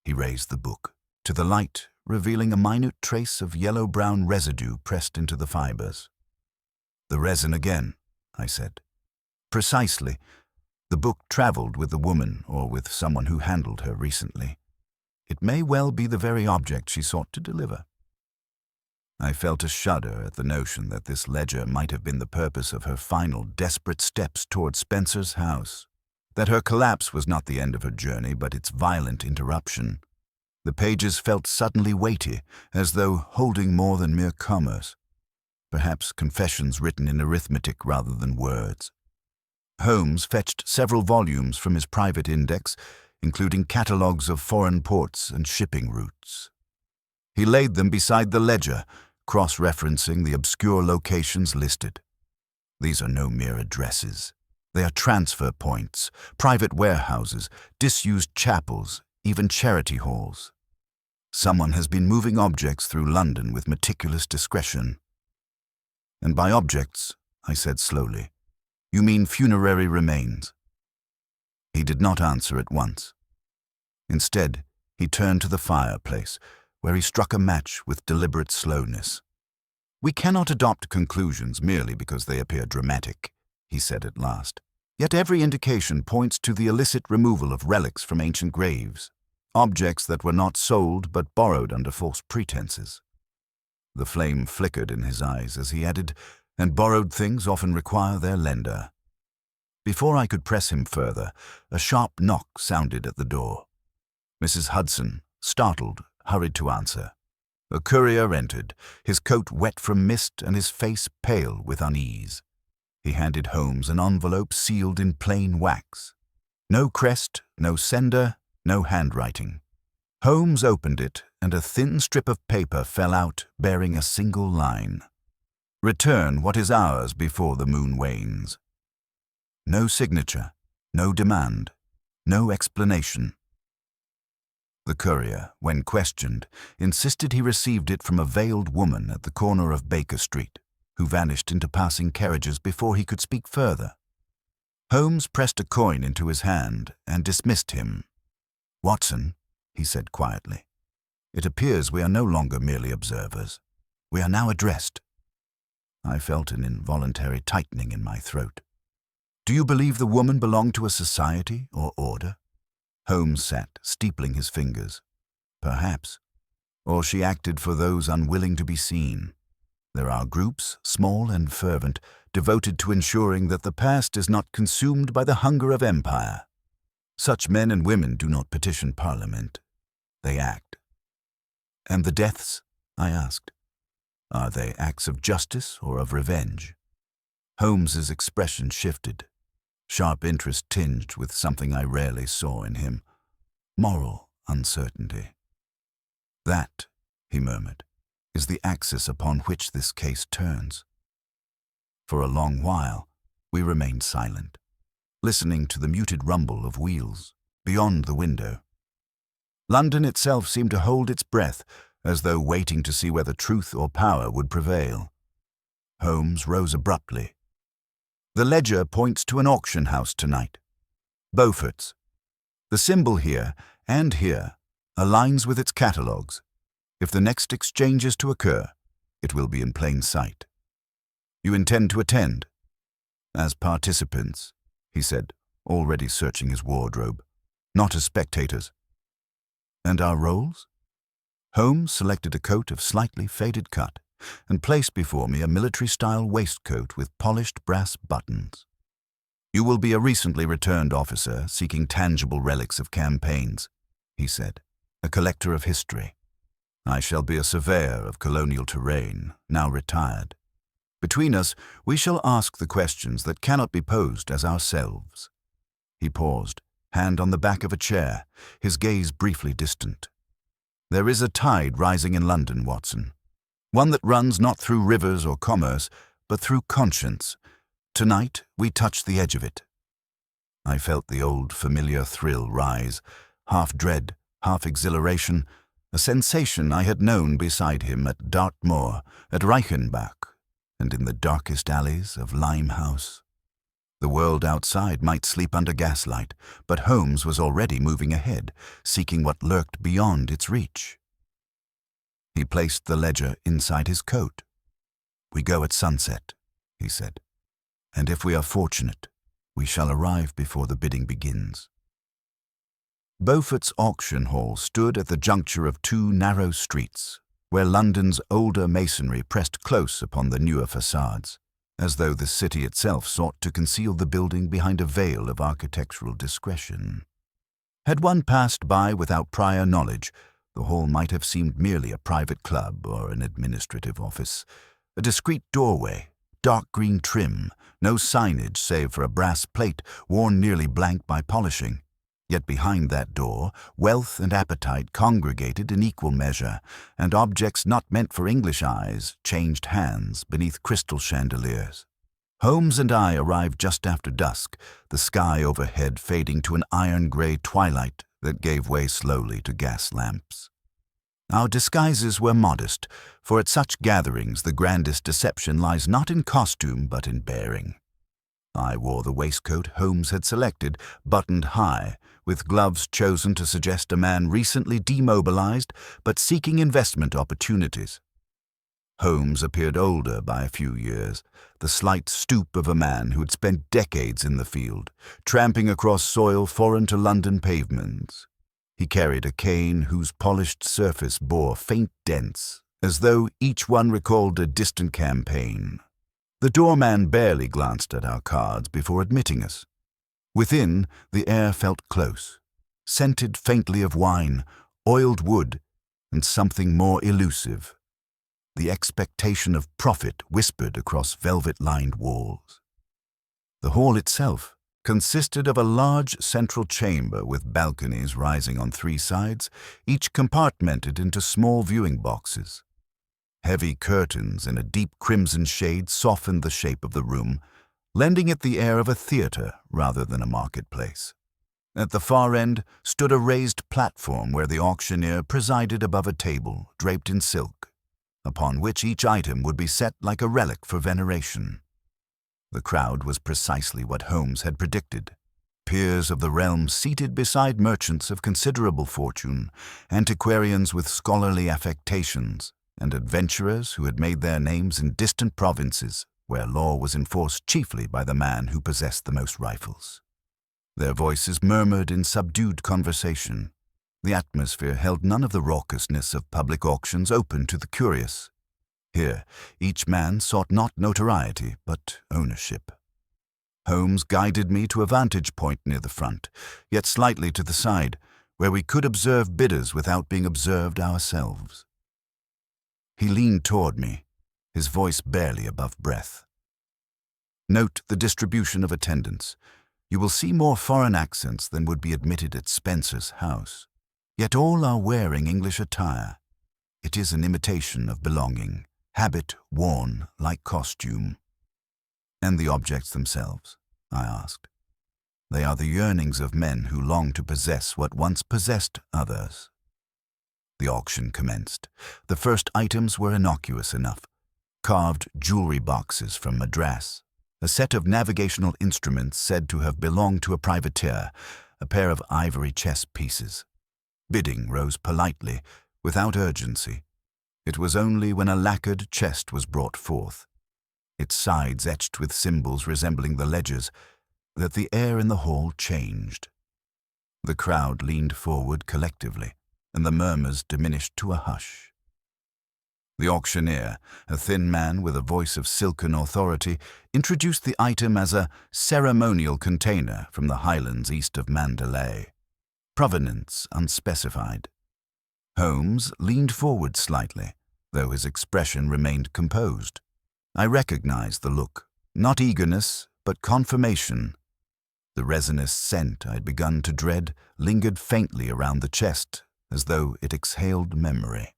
He raised the book to the light, revealing a minute trace of yellow-brown residue pressed into the fibers. "The resin again," I said. "Precisely. The book traveled with the woman or with someone who handled her recently. It may well be the very object she sought to deliver." I felt a shudder at the notion that this ledger might have been the purpose of her final desperate steps toward Spencer's house, that her collapse was not the end of her journey but its violent interruption. The pages felt suddenly weighty, as though holding more than mere commerce, perhaps confessions written in arithmetic rather than words. Holmes fetched several volumes from his private index, including catalogues of foreign ports and shipping routes. He laid them beside the ledger, cross-referencing the obscure locations listed. "These are no mere addresses. They are transfer points, private warehouses, disused chapels, even charity halls. Someone has been moving objects through London with meticulous discretion." "And by objects," I said slowly, "you mean funerary remains?" He did not answer at once. Instead, he turned to the fireplace, where he struck a match with deliberate slowness. "We cannot adopt conclusions merely because they appear dramatic," he said at last. "Yet every indication points to the illicit removal of relics from ancient graves, objects that were not sold but borrowed under false pretenses." The flame flickered in his eyes as he added, "And borrowed things often require their lender." Before I could press him further, a sharp knock sounded at the door. Mrs. Hudson, startled, hurried to answer. A courier entered, his coat wet from mist and his face pale with unease. He handed Holmes an envelope sealed in plain wax. No crest, no sender, no handwriting. Holmes opened it, and a thin strip of paper fell out, bearing a single line. "Return what is ours before the moon wanes." No signature, no demand, no explanation. The courier, when questioned, insisted he received it from a veiled woman at the corner of Baker Street, who vanished into passing carriages before he could speak further. Holmes pressed a coin into his hand and dismissed him. "Watson," he said quietly, "it appears we are no longer merely observers. We are now addressed." I felt an involuntary tightening in my throat. "Do you believe the woman belonged to a society or order?" Holmes sat, steepling his fingers. "Perhaps. Or she acted for those unwilling to be seen. There are groups, small and fervent, devoted to ensuring that the past is not consumed by the hunger of empire. Such men and women do not petition Parliament. They act." "And the deaths?" I asked. "Are they acts of justice or of revenge?" Holmes's expression shifted, sharp interest tinged with something I rarely saw in him, moral uncertainty. "That," he murmured, "is the axis upon which this case turns." For a long while, we remained silent, listening to the muted rumble of wheels beyond the window. London itself seemed to hold its breath, as though waiting to see whether truth or power would prevail. Holmes rose abruptly. "The ledger points to an auction house tonight. Beaufort's. The symbol here, and here, aligns with its catalogues. If the next exchange is to occur, it will be in plain sight. You intend to attend?" "As participants," he said, already searching his wardrobe. "Not as spectators." "And our roles?" Holmes selected a coat of slightly faded cut and placed before me a military-style waistcoat with polished brass buttons. "You will be a recently returned officer seeking tangible relics of campaigns," he said, "a collector of history. I shall be a surveyor of colonial terrain, now retired. Between us, we shall ask the questions that cannot be posed as ourselves." He paused, hand on the back of a chair, his gaze briefly distant. "There is a tide rising in London, Watson. One that runs not through rivers or commerce, but through conscience. Tonight, we touch the edge of it." I felt the old familiar thrill rise, half dread, half exhilaration, a sensation I had known beside him at Dartmoor, at Reichenbach, and in the darkest alleys of Limehouse. The world outside might sleep under gaslight, but Holmes was already moving ahead, seeking what lurked beyond its reach. He placed the ledger inside his coat. "We go at sunset," he said, "and if we are fortunate, we shall arrive before the bidding begins." Beaufort's auction hall stood at the juncture of two narrow streets, where London's older masonry pressed close upon the newer facades, as though the city itself sought to conceal the building behind a veil of architectural discretion. Had one passed by without prior knowledge, the hall might have seemed merely a private club or an administrative office. A discreet doorway, dark green trim, no signage save for a brass plate worn nearly blank by polishing. Yet behind that door, wealth and appetite congregated in equal measure, and objects not meant for English eyes changed hands beneath crystal chandeliers. Holmes and I arrived just after dusk, the sky overhead fading to an iron-gray twilight that gave way slowly to gas lamps. Our disguises were modest, for at such gatherings the grandest deception lies not in costume but in bearing. I wore the waistcoat Holmes had selected, buttoned high, with gloves chosen to suggest a man recently demobilized but seeking investment opportunities. Holmes appeared older by a few years, the slight stoop of a man who had spent decades in the field, tramping across soil foreign to London pavements. He carried a cane whose polished surface bore faint dents, as though each one recalled a distant campaign. The doorman barely glanced at our cards before admitting us. Within, the air felt close, scented faintly of wine, oiled wood, and something more elusive. The expectation of profit whispered across velvet-lined walls. The hall itself consisted of a large central chamber with balconies rising on three sides, each compartmented into small viewing boxes. Heavy curtains in a deep crimson shade softened the shape of the room, lending it the air of a theater rather than a marketplace. At the far end stood a raised platform where the auctioneer presided above a table draped in silk, upon which each item would be set like a relic for veneration. The crowd was precisely what Holmes had predicted. Peers of the realm seated beside merchants of considerable fortune, antiquarians with scholarly affectations, and adventurers who had made their names in distant provinces where law was enforced chiefly by the man who possessed the most rifles. Their voices murmured in subdued conversation. The atmosphere held none of the raucousness of public auctions open to the curious. Here, each man sought not notoriety, but ownership. Holmes guided me to a vantage point near the front, yet slightly to the side, where we could observe bidders without being observed ourselves. He leaned toward me, his voice barely above breath. Note the distribution of attendants. You will see more foreign accents than would be admitted at Spencer's house. Yet all are wearing English attire. It is an imitation of belonging, habit worn like costume. And the objects themselves, I asked. They are the yearnings of men who long to possess what once possessed others. The auction commenced. The first items were innocuous enough. Carved jewelry boxes from Madras, a set of navigational instruments said to have belonged to a privateer, a pair of ivory chess pieces. Bidding rose politely, without urgency. It was only when a lacquered chest was brought forth, its sides etched with symbols resembling the ledgers, that the air in the hall changed. The crowd leaned forward collectively, and the murmurs diminished to a hush. The auctioneer, a thin man with a voice of silken authority, introduced the item as a ceremonial container from the highlands east of Mandalay. Provenance unspecified. Holmes leaned forward slightly, though his expression remained composed. I recognized the look, not eagerness, but confirmation. The resinous scent I'd begun to dread lingered faintly around the chest, as though it exhaled memory.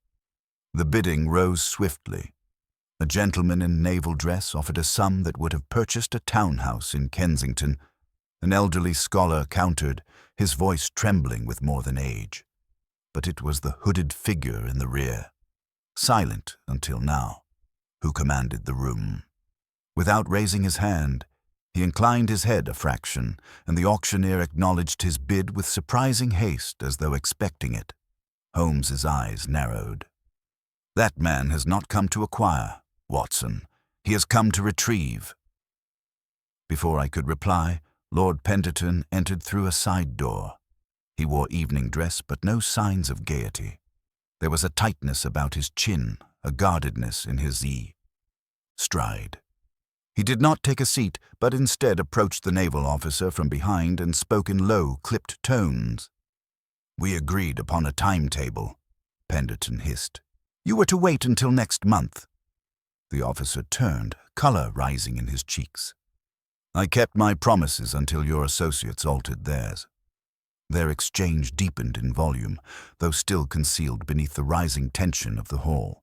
The bidding rose swiftly. A gentleman in naval dress offered a sum that would have purchased a townhouse in Kensington. An elderly scholar countered, his voice trembling with more than age. But it was the hooded figure in the rear, silent until now, who commanded the room. Without raising his hand, he inclined his head a fraction, and the auctioneer acknowledged his bid with surprising haste as though expecting it. Holmes's eyes narrowed. That man has not come to acquire, Watson. He has come to retrieve. Before I could reply, Lord Penderton entered through a side door. He wore evening dress, but no signs of gaiety. There was a tightness about his chin, a guardedness in his stride. He did not take a seat, but instead approached the naval officer from behind and spoke in low, clipped tones. "We agreed upon a timetable," Penderton hissed. "You were to wait until next month." The officer turned, color rising in his cheeks. "I kept my promises until your associates altered theirs." Their exchange deepened in volume, though still concealed beneath the rising tension of the hall.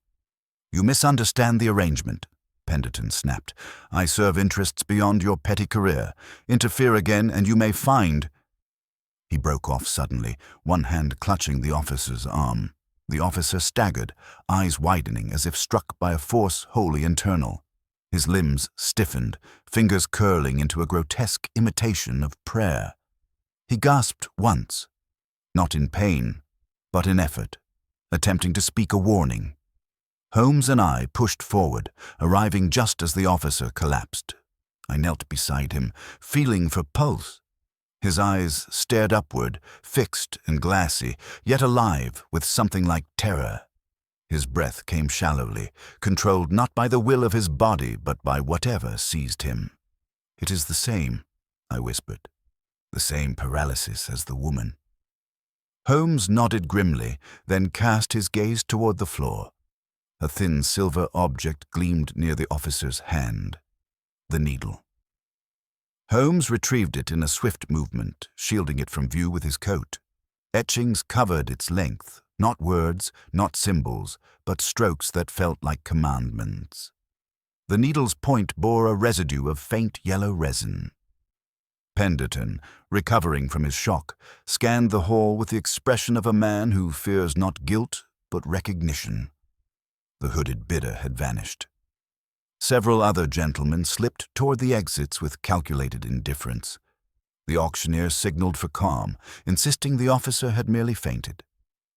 "You misunderstand the arrangement," Penderton snapped. "I serve interests beyond your petty career. Interfere again, and you may find—" He broke off suddenly, one hand clutching the officer's arm. The officer staggered, eyes widening as if struck by a force wholly internal. His limbs stiffened, fingers curling into a grotesque imitation of prayer. He gasped once, not in pain, but in effort, attempting to speak a warning. Holmes and I pushed forward, arriving just as the officer collapsed. I knelt beside him, feeling for pulse. His eyes stared upward, fixed and glassy, yet alive with something like terror. His breath came shallowly, controlled not by the will of his body, but by whatever seized him. "It is the same," I whispered. "The same paralysis as the woman." Holmes nodded grimly, then cast his gaze toward the floor. A thin silver object gleamed near the officer's hand. The needle. Holmes retrieved it in a swift movement, shielding it from view with his coat. Etchings covered its length, not words, not symbols, but strokes that felt like commandments. The needle's point bore a residue of faint yellow resin. Penderton, recovering from his shock, scanned the hall with the expression of a man who fears not guilt, but recognition. The hooded bidder had vanished. Several other gentlemen slipped toward the exits with calculated indifference. The auctioneer signaled for calm, insisting the officer had merely fainted.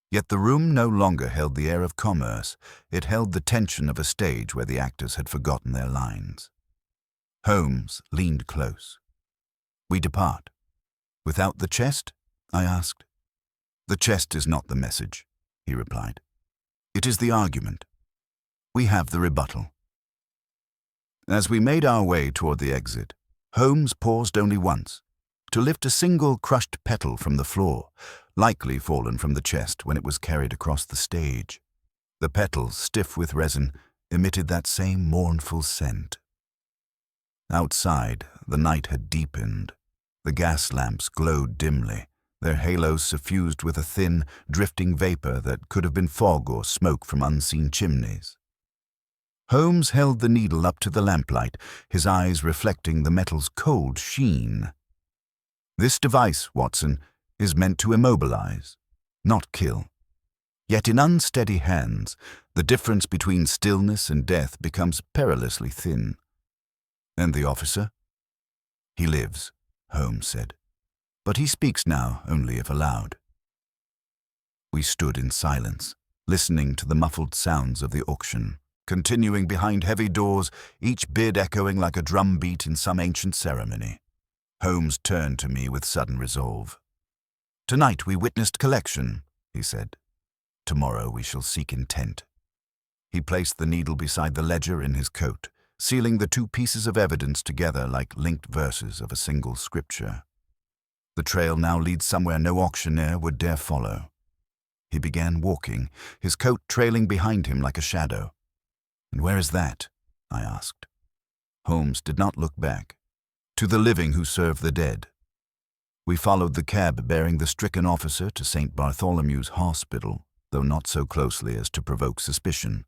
Yet the room no longer held the air of commerce. It held the tension of a stage where the actors had forgotten their lines. Holmes leaned close. "We depart." "Without the chest?" I asked. "The chest is not the message," he replied. "It is the argument. We have the rebuttal." As we made our way toward the exit, Holmes paused only once, to lift a single crushed petal from the floor, likely fallen from the chest when it was carried across the stage. The petals, stiff with resin, emitted that same mournful scent. Outside, the night had deepened. The gas lamps glowed dimly, their halos suffused with a thin, drifting vapor that could have been fog or smoke from unseen chimneys. Holmes held the needle up to the lamplight, his eyes reflecting the metal's cold sheen. "This device, Watson, is meant to immobilize, not kill. Yet in unsteady hands, the difference between stillness and death becomes perilously thin." "And the officer?" "He lives," Holmes said. "But he speaks now only if allowed." We stood in silence, listening to the muffled sounds of the auction, continuing behind heavy doors, each bid echoing like a drum beat in some ancient ceremony. Holmes turned to me with sudden resolve. "Tonight we witnessed collection," he said. "Tomorrow we shall seek intent." He placed the needle beside the ledger in his coat, sealing the two pieces of evidence together like linked verses of a single scripture. The trail now leads somewhere no auctioneer would dare follow. He began walking, his coat trailing behind him like a shadow. "And where is that?" I asked. Holmes did not look back. "To the living who serve the dead." We followed the cab bearing the stricken officer to St. Bartholomew's Hospital, though not so closely as to provoke suspicion.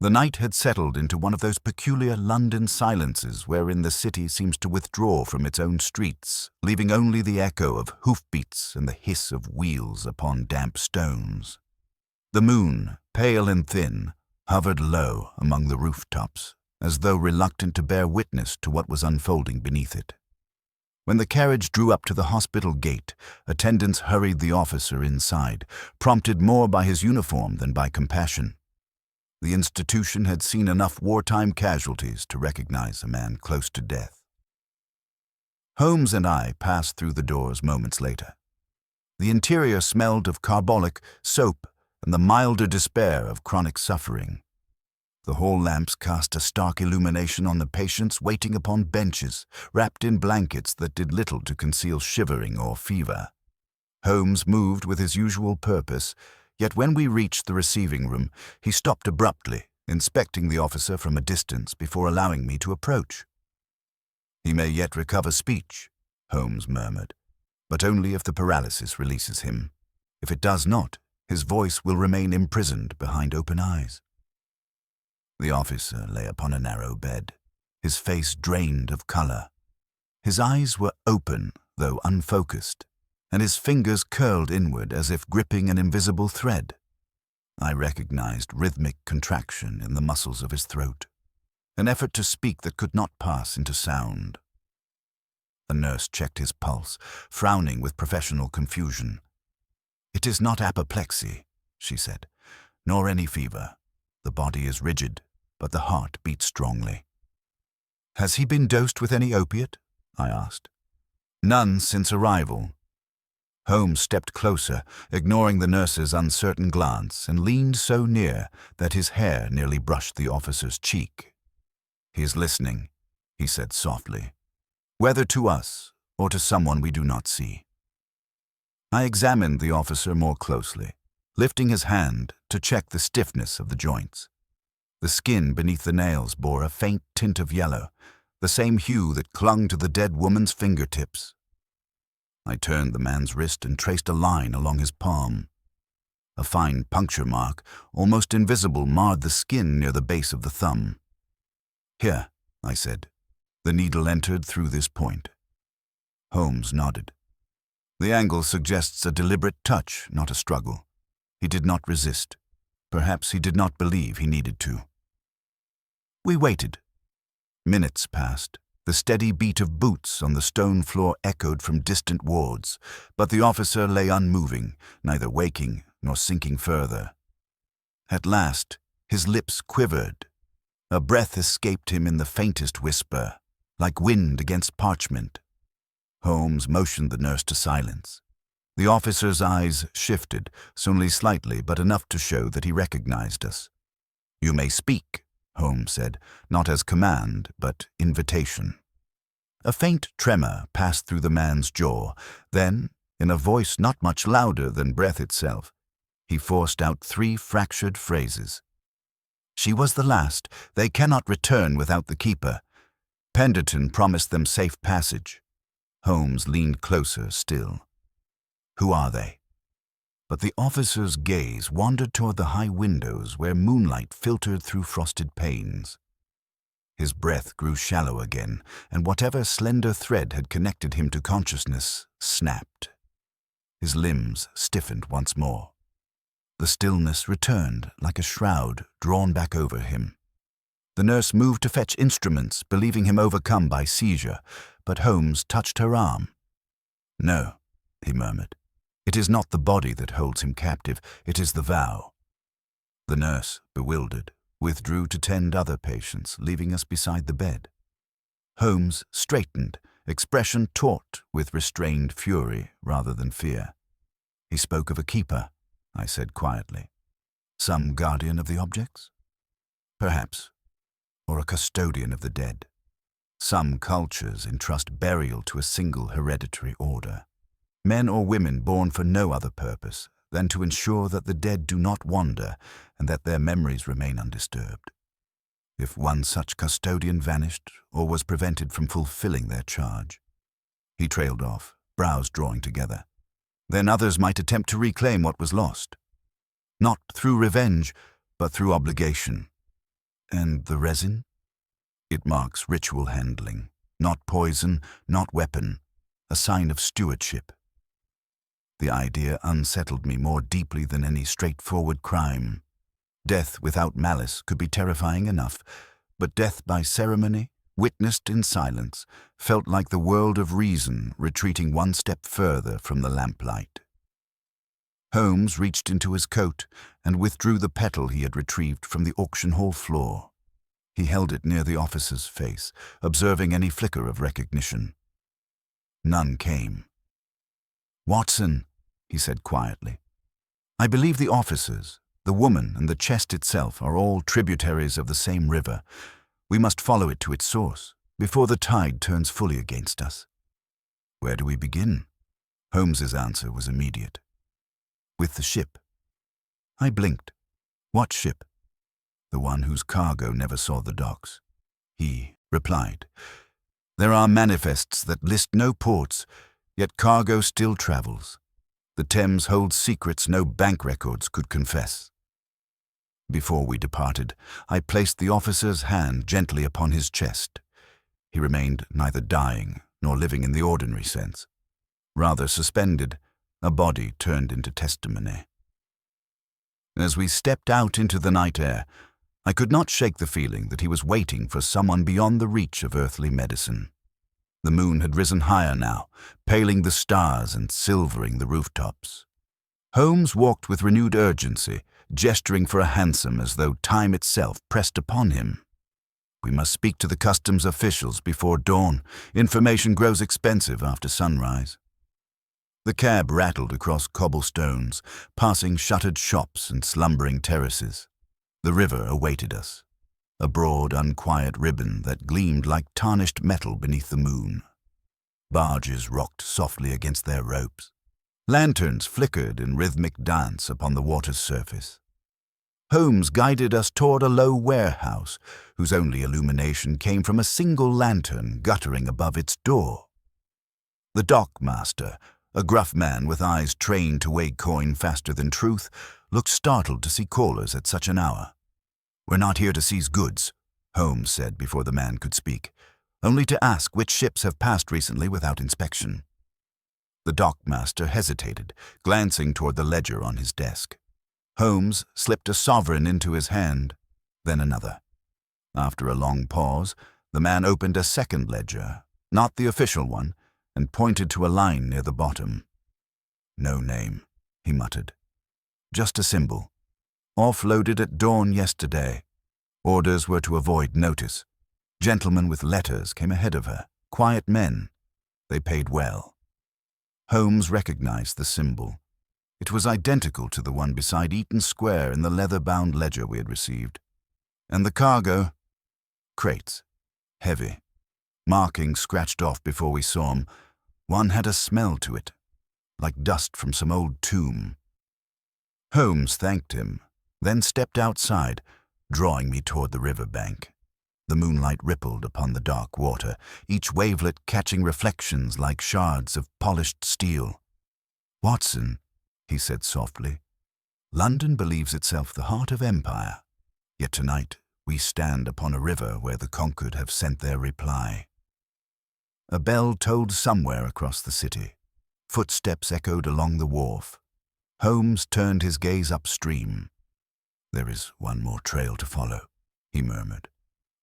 The night had settled into one of those peculiar London silences wherein the city seems to withdraw from its own streets, leaving only the echo of hoofbeats and the hiss of wheels upon damp stones. The moon, pale and thin, hovered low among the rooftops, as though reluctant to bear witness to what was unfolding beneath it. When the carriage drew up to the hospital gate, attendants hurried the officer inside, prompted more by his uniform than by compassion. The institution had seen enough wartime casualties to recognize a man close to death. Holmes and I passed through the doors moments later. The interior smelled of carbolic, soap, and the milder despair of chronic suffering. The hall lamps cast a stark illumination on the patients waiting upon benches, wrapped in blankets that did little to conceal shivering or fever. Holmes moved with his usual purpose, yet when we reached the receiving room, he stopped abruptly, inspecting the officer from a distance before allowing me to approach. "He may yet recover speech," Holmes murmured, "but only if the paralysis releases him. If it does not, his voice will remain imprisoned behind open eyes." The officer lay upon a narrow bed, his face drained of color. His eyes were open, though unfocused, and his fingers curled inward as if gripping an invisible thread. I recognized rhythmic contraction in the muscles of his throat, an effort to speak that could not pass into sound. A nurse checked his pulse, frowning with professional confusion. "It is not apoplexy," she said, "nor any fever. The body is rigid, but the heart beats strongly." "Has he been dosed with any opiate?" I asked. "None since arrival." Holmes stepped closer, ignoring the nurse's uncertain glance, and leaned so near that his hair nearly brushed the officer's cheek. "He is listening," he said softly, "whether to us or to someone we do not see." I examined the officer more closely, lifting his hand to check the stiffness of the joints. The skin beneath the nails bore a faint tint of yellow, the same hue that clung to the dead woman's fingertips. I turned the man's wrist and traced a line along his palm. A fine puncture mark, almost invisible, marred the skin near the base of the thumb. "Here," I said. "The needle entered through this point." Holmes nodded. "The angle suggests a deliberate touch, not a struggle." He did not resist. Perhaps he did not believe he needed to. We waited, Minutes passed. The steady beat of boots on the stone floor echoed from distant wards, but the officer lay unmoving, neither waking nor sinking further. At last, his lips quivered. A breath escaped him in the faintest whisper, like wind against parchment. Holmes motioned the nurse to silence. The officer's eyes shifted, only slightly, but enough to show that he recognized us. "You may speak," Holmes said, not as command, but invitation. A faint tremor passed through the man's jaw. Then, in a voice not much louder than breath itself, he forced out 3 fractured phrases. "She was the last. They cannot return without the keeper. Penderton promised them safe passage." Holmes leaned closer still. "Who are they?" But the officer's gaze wandered toward the high windows where moonlight filtered through frosted panes. His breath grew shallow again, and whatever slender thread had connected him to consciousness snapped. His limbs stiffened once more. The stillness returned like a shroud drawn back over him. The nurse moved to fetch instruments, believing him overcome by seizure, but Holmes touched her arm. "No," he murmured. "It is not the body that holds him captive, it is the vow." The nurse, bewildered, withdrew to tend other patients, leaving us beside the bed. Holmes straightened, expression taut with restrained fury rather than fear. "He spoke of a keeper," I said quietly. "Some guardian of the objects? Perhaps. Or a custodian of the dead. Some cultures entrust burial to a single hereditary order. Men or women born for no other purpose than to ensure that the dead do not wander and that their memories remain undisturbed. If one such custodian vanished or was prevented from fulfilling their charge." He trailed off, brows drawing together. "Then others might attempt to reclaim what was lost. Not through revenge, but through obligation. And the resin? It marks ritual handling, not poison, not weapon, a sign of stewardship." The idea unsettled me more deeply than any straightforward crime. Death without malice could be terrifying enough, but death by ceremony, witnessed in silence, felt like the world of reason retreating one step further from the lamplight. Holmes reached into his coat and withdrew the petal he had retrieved from the auction hall floor. He held it near the officer's face, observing any flicker of recognition. None came. "Watson," he said quietly, "I believe the officers, the woman, and the chest itself are all tributaries of the same river. We must follow it to its source, before the tide turns fully against us." "Where do we begin?" Holmes's answer was immediate. "With the ship." I blinked. "What ship?" "The one whose cargo never saw the docks." He replied, "There are manifests that list no ports, yet cargo still travels. The Thames holds secrets no bank records could confess." Before we departed, I placed the officer's hand gently upon his chest. He remained neither dying nor living in the ordinary sense. Rather suspended, a body turned into testimony. As we stepped out into the night air, I could not shake the feeling that he was waiting for someone beyond the reach of earthly medicine. The moon had risen higher now, paling the stars and silvering the rooftops. Holmes walked with renewed urgency, gesturing for a hansom as though time itself pressed upon him. "We must speak to the customs officials before dawn. Information grows expensive after sunrise." The cab rattled across cobblestones, passing shuttered shops and slumbering terraces. The river awaited us, a broad, unquiet ribbon that gleamed like tarnished metal beneath the moon. Barges rocked softly against their ropes. Lanterns flickered in rhythmic dance upon the water's surface. Holmes guided us toward a low warehouse, whose only illumination came from a single lantern guttering above its door. The dockmaster, a gruff man with eyes trained to weigh coin faster than truth, looked startled to see callers at such an hour. "We're not here to seize goods," Holmes said before the man could speak, "only to ask which ships have passed recently without inspection." The dockmaster hesitated, glancing toward the ledger on his desk. Holmes slipped a sovereign into his hand, then another. After a long pause, The man opened a second ledger, not the official one, and pointed to a line near the bottom. "No name," he muttered. "Just a symbol. Offloaded at dawn yesterday. Orders were to avoid notice. Gentlemen with letters came ahead of her. Quiet men. They paid well." Holmes recognized the symbol. It was identical to the one beside Eaton Square in the leather-bound ledger we had received. And the cargo? Crates. Heavy. Markings scratched off before we saw them. One had a smell to it, like dust from some old tomb. Holmes thanked him, then stepped outside, drawing me toward the river bank. The moonlight rippled upon the dark water, each wavelet catching reflections like shards of polished steel. "Watson," he said softly, "London believes itself the heart of empire, yet tonight we stand upon a river where the conquered have sent their reply." A bell tolled somewhere across the city. Footsteps echoed along the wharf. Holmes turned his gaze upstream. "There is one more trail to follow," he murmured.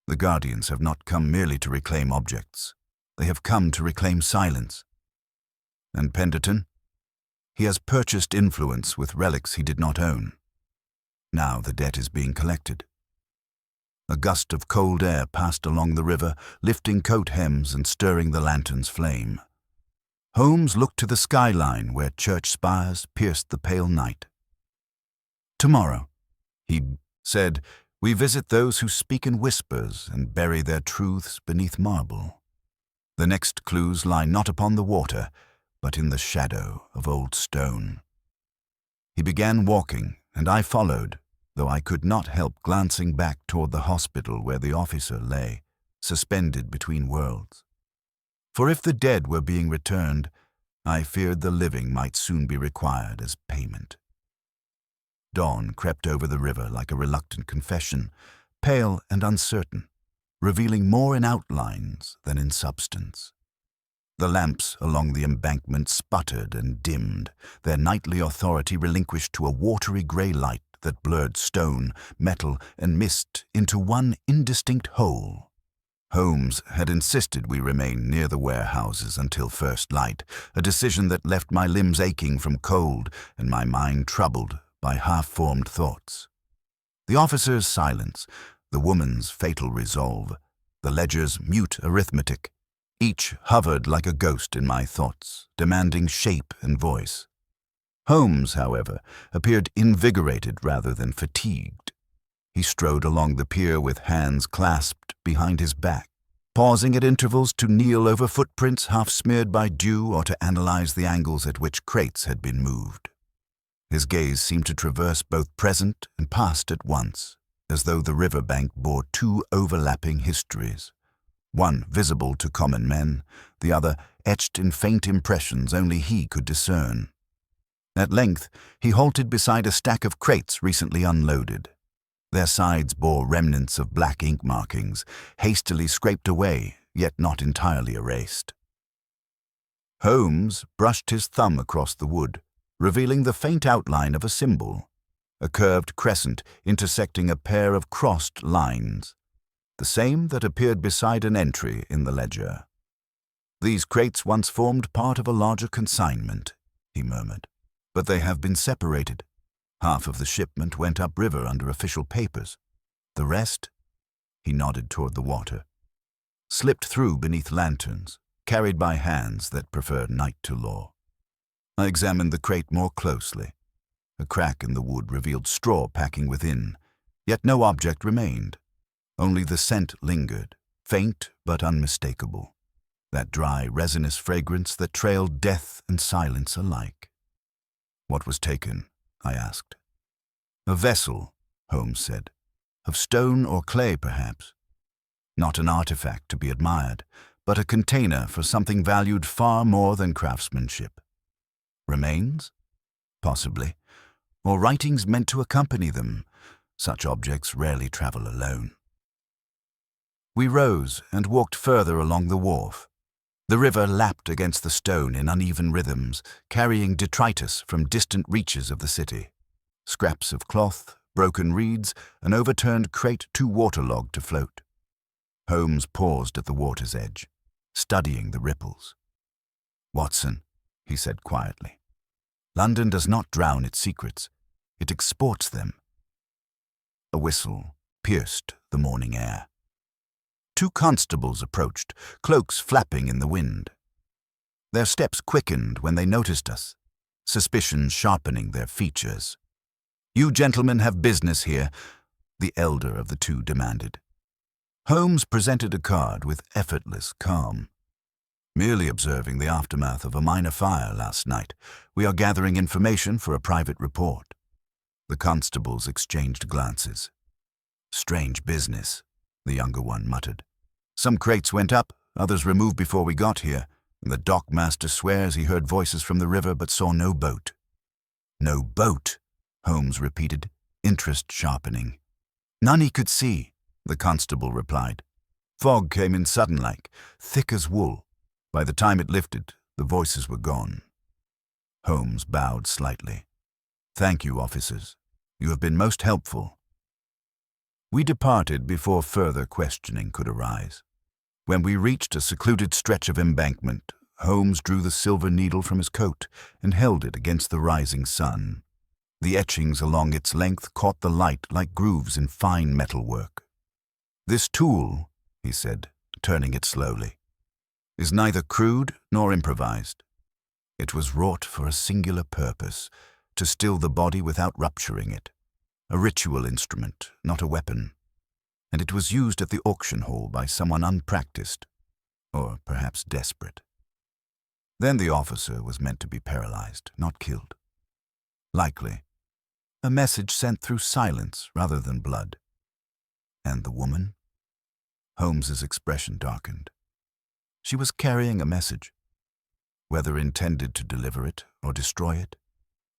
"The Guardians have not come merely to reclaim objects. They have come to reclaim silence." "And Penderton? He has purchased influence with relics he did not own. Now the debt is being collected." A gust of cold air passed along the river, lifting coat hems and stirring the lantern's flame. Holmes looked to the skyline where church spires pierced the pale night. "Tomorrow," he said, "we visit those who speak in whispers and bury their truths beneath marble. The next clues lie not upon the water, but in the shadow of old stone." He began walking, and I followed, though I could not help glancing back toward the hospital where the officer lay, suspended between worlds. For if the dead were being returned, I feared the living might soon be required as payment. Dawn crept over the river like a reluctant confession, pale and uncertain, revealing more in outlines than in substance. The lamps along the embankment sputtered and dimmed, their nightly authority relinquished to a watery grey light that blurred stone, metal, and mist into one indistinct whole. Holmes had insisted we remain near the warehouses until first light, a decision that left my limbs aching from cold and my mind troubled by half-formed thoughts. The officer's silence, the woman's fatal resolve, the ledger's mute arithmetic, each hovered like a ghost in my thoughts, demanding shape and voice. Holmes, however, appeared invigorated rather than fatigued. He strode along the pier with hands clasped behind his back, pausing at intervals to kneel over footprints half smeared by dew or to analyze the angles at which crates had been moved. His gaze seemed to traverse both present and past at once, as though the riverbank bore two overlapping histories, one visible to common men, the other etched in faint impressions only he could discern. At length, he halted beside a stack of crates recently unloaded. Their sides bore remnants of black ink markings, hastily scraped away, yet not entirely erased. Holmes brushed his thumb across the wood, revealing the faint outline of a symbol, a curved crescent intersecting a pair of crossed lines, the same that appeared beside an entry in the ledger. "These crates once formed part of a larger consignment," he murmured, "but they have been separated. Half of the shipment went upriver under official papers. The rest," he nodded toward the water, "slipped through beneath lanterns, carried by hands that prefer night to law." I examined the crate more closely. A crack in the wood revealed straw packing within, yet no object remained. Only the scent lingered, faint but unmistakable, that dry, resinous fragrance that trailed death and silence alike. "What was taken?" I asked. "A vessel," Holmes said. "Of stone or clay, perhaps. Not an artifact to be admired, but a container for something valued far more than craftsmanship. Remains? Possibly. Or writings meant to accompany them. Such objects rarely travel alone." We rose and walked further along the wharf. The river lapped against the stone in uneven rhythms, carrying detritus from distant reaches of the city. Scraps of cloth, broken reeds, an overturned crate too waterlogged to float. Holmes paused at the water's edge, studying the ripples. "Watson," he said quietly, "London does not drown its secrets. It exports them." A whistle pierced the morning air. 2 constables approached, cloaks flapping in the wind. Their steps quickened when they noticed us, suspicion sharpening their features. "You gentlemen have business here," the elder of the 2 demanded. Holmes presented a card with effortless calm. "Merely observing the aftermath of a minor fire last night. We are gathering information for a private report." The constables exchanged glances. "Strange business," the younger one muttered. "Some crates went up, others removed before we got here, and the dockmaster swears he heard voices from the river but saw no boat." "No boat," Holmes repeated, interest sharpening. "None he could see," the constable replied. "Fog came in sudden-like, thick as wool. By the time it lifted, the voices were gone." Holmes bowed slightly. "Thank you, officers. You have been most helpful." We departed before further questioning could arise. When we reached a secluded stretch of embankment, Holmes drew the silver needle from his coat and held it against the rising sun. The etchings along its length caught the light like grooves in fine metalwork. "This tool," he said, turning it slowly, "is neither crude nor improvised. It was wrought for a singular purpose, to still the body without rupturing it. A ritual instrument, not a weapon. And it was used at the auction hall by someone unpracticed, or perhaps desperate. Then the officer was meant to be paralyzed, not killed. Likely, a message sent through silence rather than blood. And the woman?" Holmes's expression darkened. "She was carrying a message. Whether intended to deliver it or destroy it,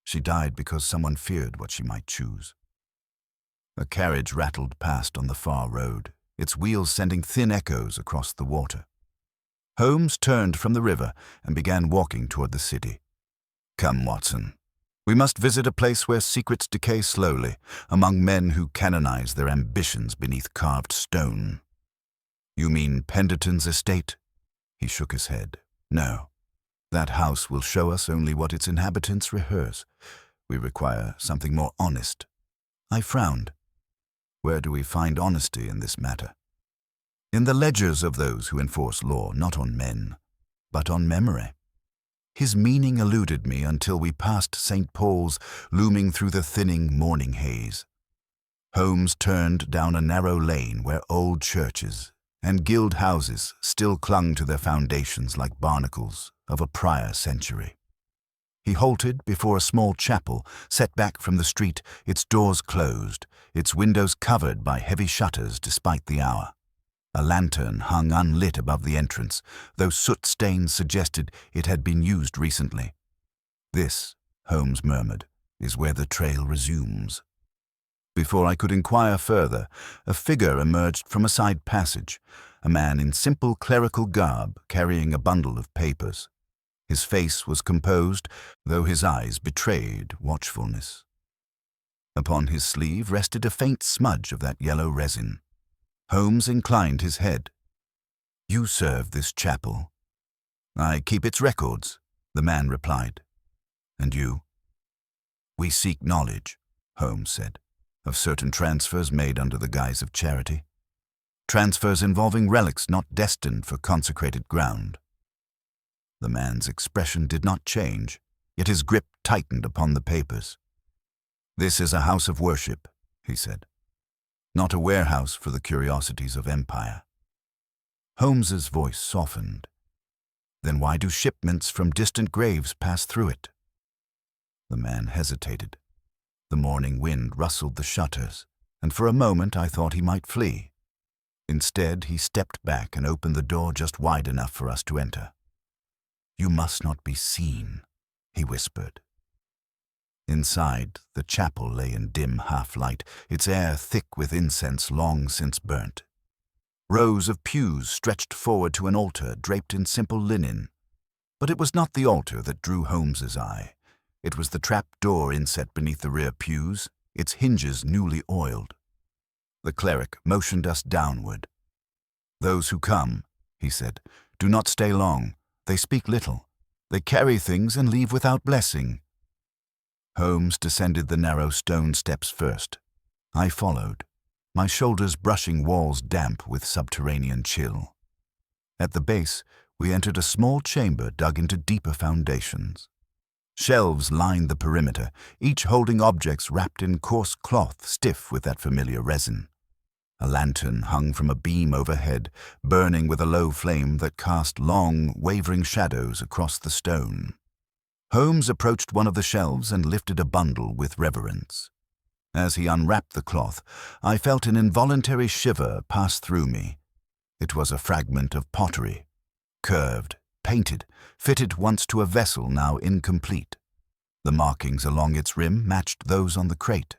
she died because someone feared what she might choose." A carriage rattled past on the far road, its wheels sending thin echoes across the water. Holmes turned from the river and began walking toward the city. "Come, Watson. We must visit a place where secrets decay slowly, among men who canonize their ambitions beneath carved stone." "You mean Penderton's estate?" He shook his head. "No. That house will show us only what its inhabitants rehearse. We require something more honest." I frowned. Where do we find honesty in this matter? In the ledgers of those who enforce law, not on men, but on memory. His meaning eluded me until we passed St. Paul's, looming through the thinning morning haze. Holmes turned down a narrow lane where old churches and guild houses still clung to their foundations like barnacles of a prior century. He halted before a small chapel set back from the street, its doors closed, its windows covered by heavy shutters despite the hour. A lantern hung unlit above the entrance, though soot stains suggested it had been used recently. "This," Holmes murmured, "is where the trail resumes." Before I could inquire further, a figure emerged from a side passage, a man in simple clerical garb carrying a bundle of papers. His face was composed, though his eyes betrayed watchfulness. Upon his sleeve rested a faint smudge of that yellow resin. Holmes inclined his head. "You serve this chapel?" "I keep its records," the man replied. "And you?" "We seek knowledge," Holmes said, "of certain transfers made under the guise of charity. Transfers involving relics not destined for consecrated ground." The man's expression did not change, yet his grip tightened upon the papers. "This is a house of worship," he said, "not a warehouse for the curiosities of empire." Holmes's voice softened. "Then why do shipments from distant graves pass through it?" The man hesitated. The morning wind rustled the shutters, and for a moment I thought he might flee. Instead, he stepped back and opened the door just wide enough for us to enter. "You must not be seen," he whispered. Inside, the chapel lay in dim half-light, its air thick with incense long since burnt. Rows of pews stretched forward to an altar draped in simple linen. But it was not the altar that drew Holmes's eye. It was the trap-door inset beneath the rear pews, its hinges newly oiled. The cleric motioned us downward. "Those who come," he said, "do not stay long. They speak little. They carry things and leave without blessing." Holmes descended the narrow stone steps first. I followed, my shoulders brushing walls damp with subterranean chill. At the base, we entered a small chamber dug into deeper foundations. Shelves lined the perimeter, each holding objects wrapped in coarse cloth stiff with that familiar resin. A lantern hung from a beam overhead, burning with a low flame that cast long, wavering shadows across the stone. Holmes approached one of the shelves and lifted a bundle with reverence. As he unwrapped the cloth, I felt an involuntary shiver pass through me. It was a fragment of pottery, curved, painted, fitted once to a vessel now incomplete. The markings along its rim matched those on the crate.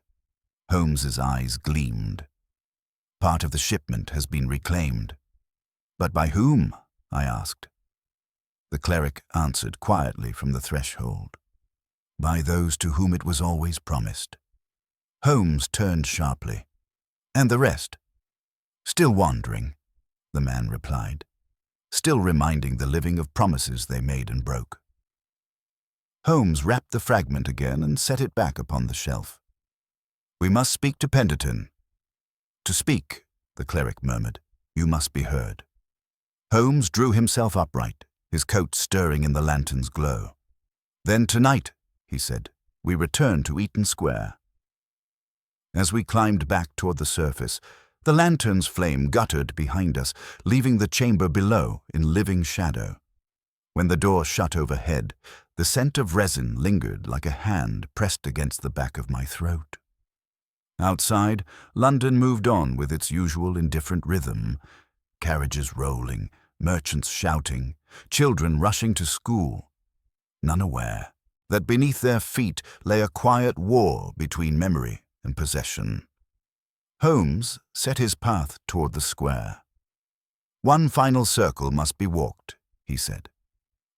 Holmes's eyes gleamed. "Part of the shipment has been reclaimed." "But by whom?" I asked. The cleric answered quietly from the threshold. "By those to whom it was always promised." Holmes turned sharply. "And the rest?" "Still wandering," the man replied. "Still reminding the living of promises they made and broke." Holmes wrapped the fragment again and set it back upon the shelf. "We must speak to Penderton." "To speak," the cleric murmured, "you must be heard." Holmes drew himself upright, his coat stirring in the lantern's glow. "Then tonight," he said, "we return to Eaton Square." As we climbed back toward the surface, the lantern's flame guttered behind us, leaving the chamber below in living shadow. When the door shut overhead, the scent of resin lingered like a hand pressed against the back of my throat. Outside, London moved on with its usual indifferent rhythm. Carriages rolling, merchants shouting, children rushing to school, none aware that beneath their feet lay a quiet war between memory and possession. Holmes set his path toward the square. "One final circle must be walked," he said,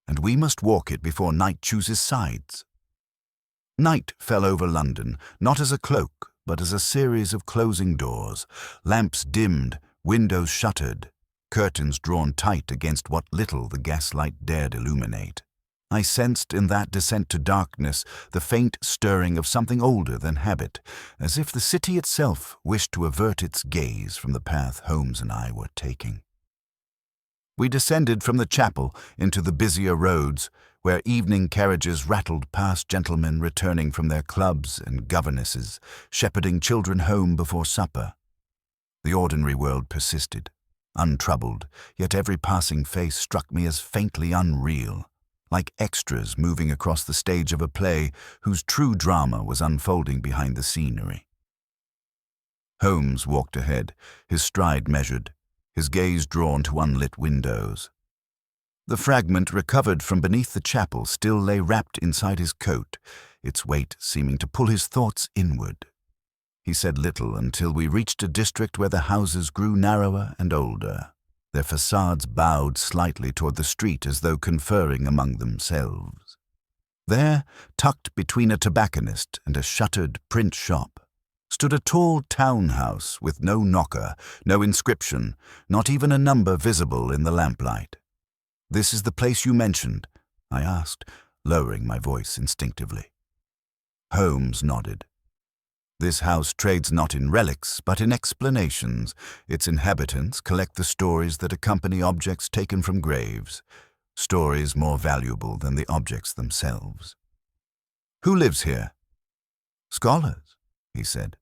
"and we must walk it before night chooses sides." Night fell over London, not as a cloak, but as a series of closing doors, lamps dimmed, windows shuttered, curtains drawn tight against what little the gaslight dared illuminate. I sensed in that descent to darkness the faint stirring of something older than habit, as if the city itself wished to avert its gaze from the path Holmes and I were taking. We descended from the chapel into the busier roads, where evening carriages rattled past gentlemen returning from their clubs and governesses, shepherding children home before supper. The ordinary world persisted, untroubled, yet every passing face struck me as faintly unreal, like extras moving across the stage of a play whose true drama was unfolding behind the scenery. Holmes walked ahead, his stride measured, his gaze drawn to unlit windows. The fragment recovered from beneath the chapel still lay wrapped inside his coat, its weight seeming to pull his thoughts inward. He said little until we reached a district where the houses grew narrower and older. Their facades bowed slightly toward the street as though conferring among themselves. There, tucked between a tobacconist and a shuttered print shop, stood a tall townhouse with no knocker, no inscription, not even a number visible in the lamplight. "This is the place you mentioned?" I asked, lowering my voice instinctively. Holmes nodded. "This house trades not in relics, but in explanations. Its inhabitants collect the stories that accompany objects taken from graves, stories more valuable than the objects themselves." "Who lives here?" "Scholars," he said,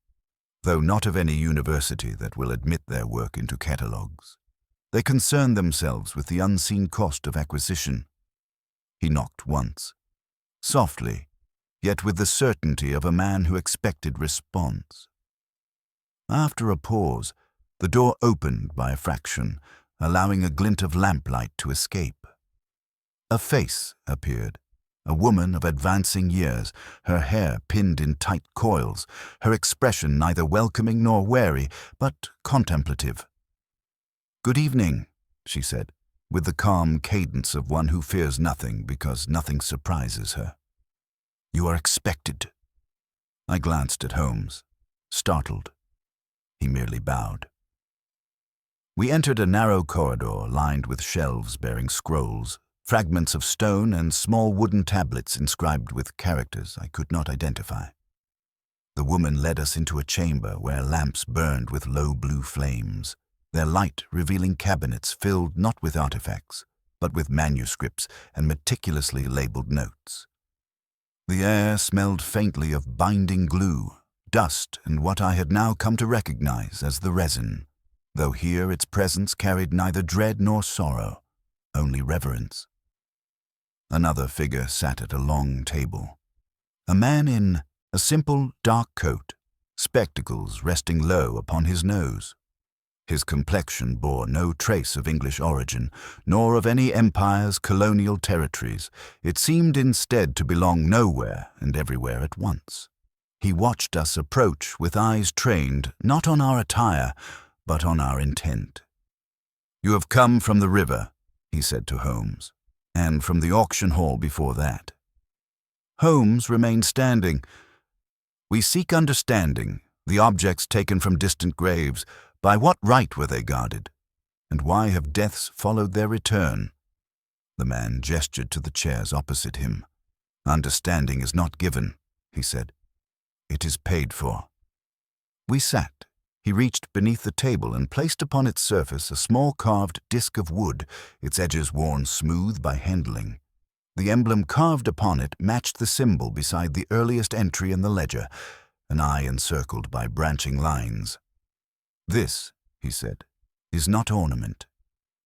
"though not of any university that will admit their work into catalogues. They concern themselves with the unseen cost of acquisition." He knocked once, softly, yet with the certainty of a man who expected response. After a pause, the door opened by a fraction, allowing a glint of lamplight to escape. A face appeared, a woman of advancing years, her hair pinned in tight coils, her expression neither welcoming nor wary, but contemplative. "Good evening," she said, with the calm cadence of one who fears nothing because nothing surprises her. "You are expected." I glanced at Holmes, startled. He merely bowed. We entered a narrow corridor lined with shelves bearing scrolls, fragments of stone, and small wooden tablets inscribed with characters I could not identify. The woman led us into a chamber where lamps burned with low blue flames, their light revealing cabinets filled not with artifacts, but with manuscripts and meticulously labeled notes. The air smelled faintly of binding glue, dust, and what I had now come to recognize as the resin, though here its presence carried neither dread nor sorrow, only reverence. Another figure sat at a long table. A man in a simple dark coat, spectacles resting low upon his nose. His complexion bore no trace of English origin, nor of any empire's colonial territories. It seemed instead to belong nowhere and everywhere at once. He watched us approach with eyes trained not on our attire, but on our intent. "You have come from the river," he said to Holmes, "and from the auction hall before that." Holmes remained standing. "We seek understanding, the objects taken from distant graves. By what right were they guarded? And why have deaths followed their return?" The man gestured to the chairs opposite him. "Understanding is not given," he said. "It is paid for." We sat. He reached beneath the table and placed upon its surface a small carved disc of wood, its edges worn smooth by handling. The emblem carved upon it matched the symbol beside the earliest entry in the ledger, an eye encircled by branching lines. "This," he said, "is not ornament.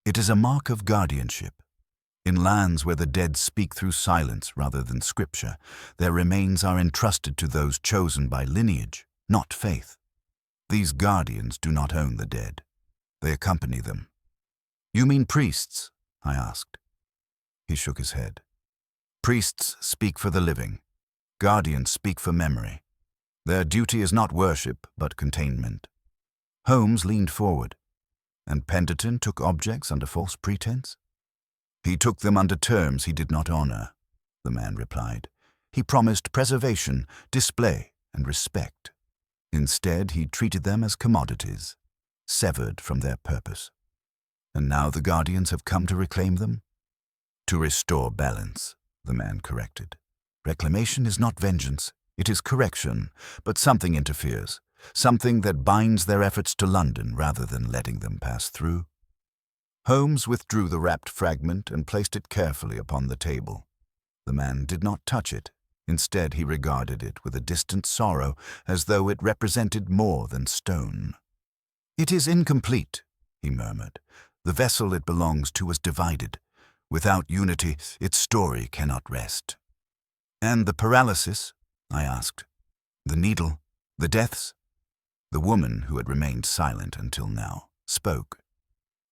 It is a mark of guardianship. In lands where the dead speak through silence rather than scripture, their remains are entrusted to those chosen by lineage, not faith. These guardians do not own the dead. They accompany them." "You mean priests?" I asked. He shook his head. "Priests speak for the living. Guardians speak for memory. Their duty is not worship, but containment." Holmes leaned forward. "And Penderton took objects under false pretense?" "He took them under terms he did not honor," the man replied. "He promised preservation, display, and respect. Instead, he treated them as commodities, severed from their purpose. And now the guardians have come to reclaim them?" "To restore balance," the man corrected. "Reclamation is not vengeance, it is correction, but something interferes. Something that binds their efforts to London rather than letting them pass through." Holmes withdrew the wrapped fragment and placed it carefully upon the table. The man did not touch it. Instead, he regarded it with a distant sorrow, as though it represented more than stone. "It is incomplete," he murmured. "The vessel it belongs to was divided. Without unity, its story cannot rest." "And the paralysis?" I asked. "The needle? The deaths?" The woman, who had remained silent until now, spoke.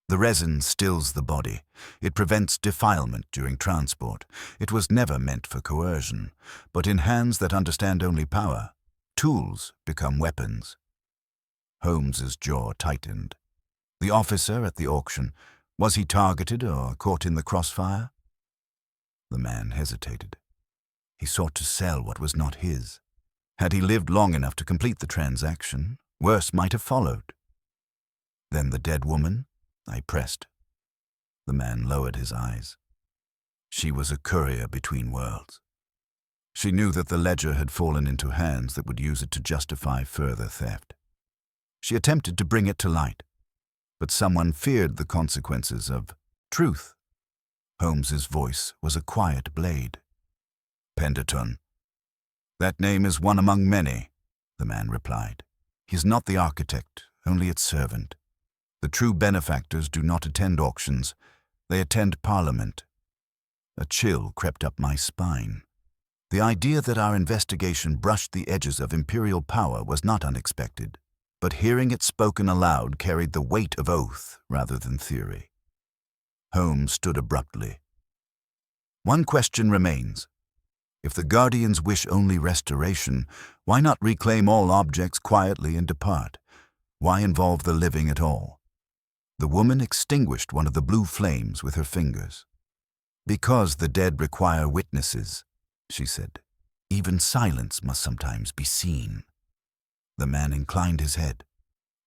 "The resin stills the body. It prevents defilement during transport. It was never meant for coercion, but in hands that understand only power, tools become weapons." Holmes's jaw tightened. "The officer at the auction, was he targeted or caught in the crossfire?" The man hesitated. He sought to sell what was not his. Had he lived long enough to complete the transaction, worse might have followed. "Then the dead woman?" I pressed. The man lowered his eyes. "She was a courier between worlds. She knew that the ledger had fallen into hands that would use it to justify further theft. She attempted to bring it to light, but someone feared the consequences of truth." Holmes's voice was a quiet blade. "Penderton. That name is one among many," the man replied. "He is not the architect, only its servant. The true benefactors do not attend auctions. They attend Parliament." A chill crept up my spine. The idea that our investigation brushed the edges of imperial power was not unexpected, but hearing it spoken aloud carried the weight of oath rather than theory. Holmes stood abruptly. "One question remains. If the Guardians wish only restoration, why not reclaim all objects quietly and depart? Why involve the living at all?" The woman extinguished one of the blue flames with her fingers. "Because the dead require witnesses," she said. "Even silence must sometimes be seen." The man inclined his head.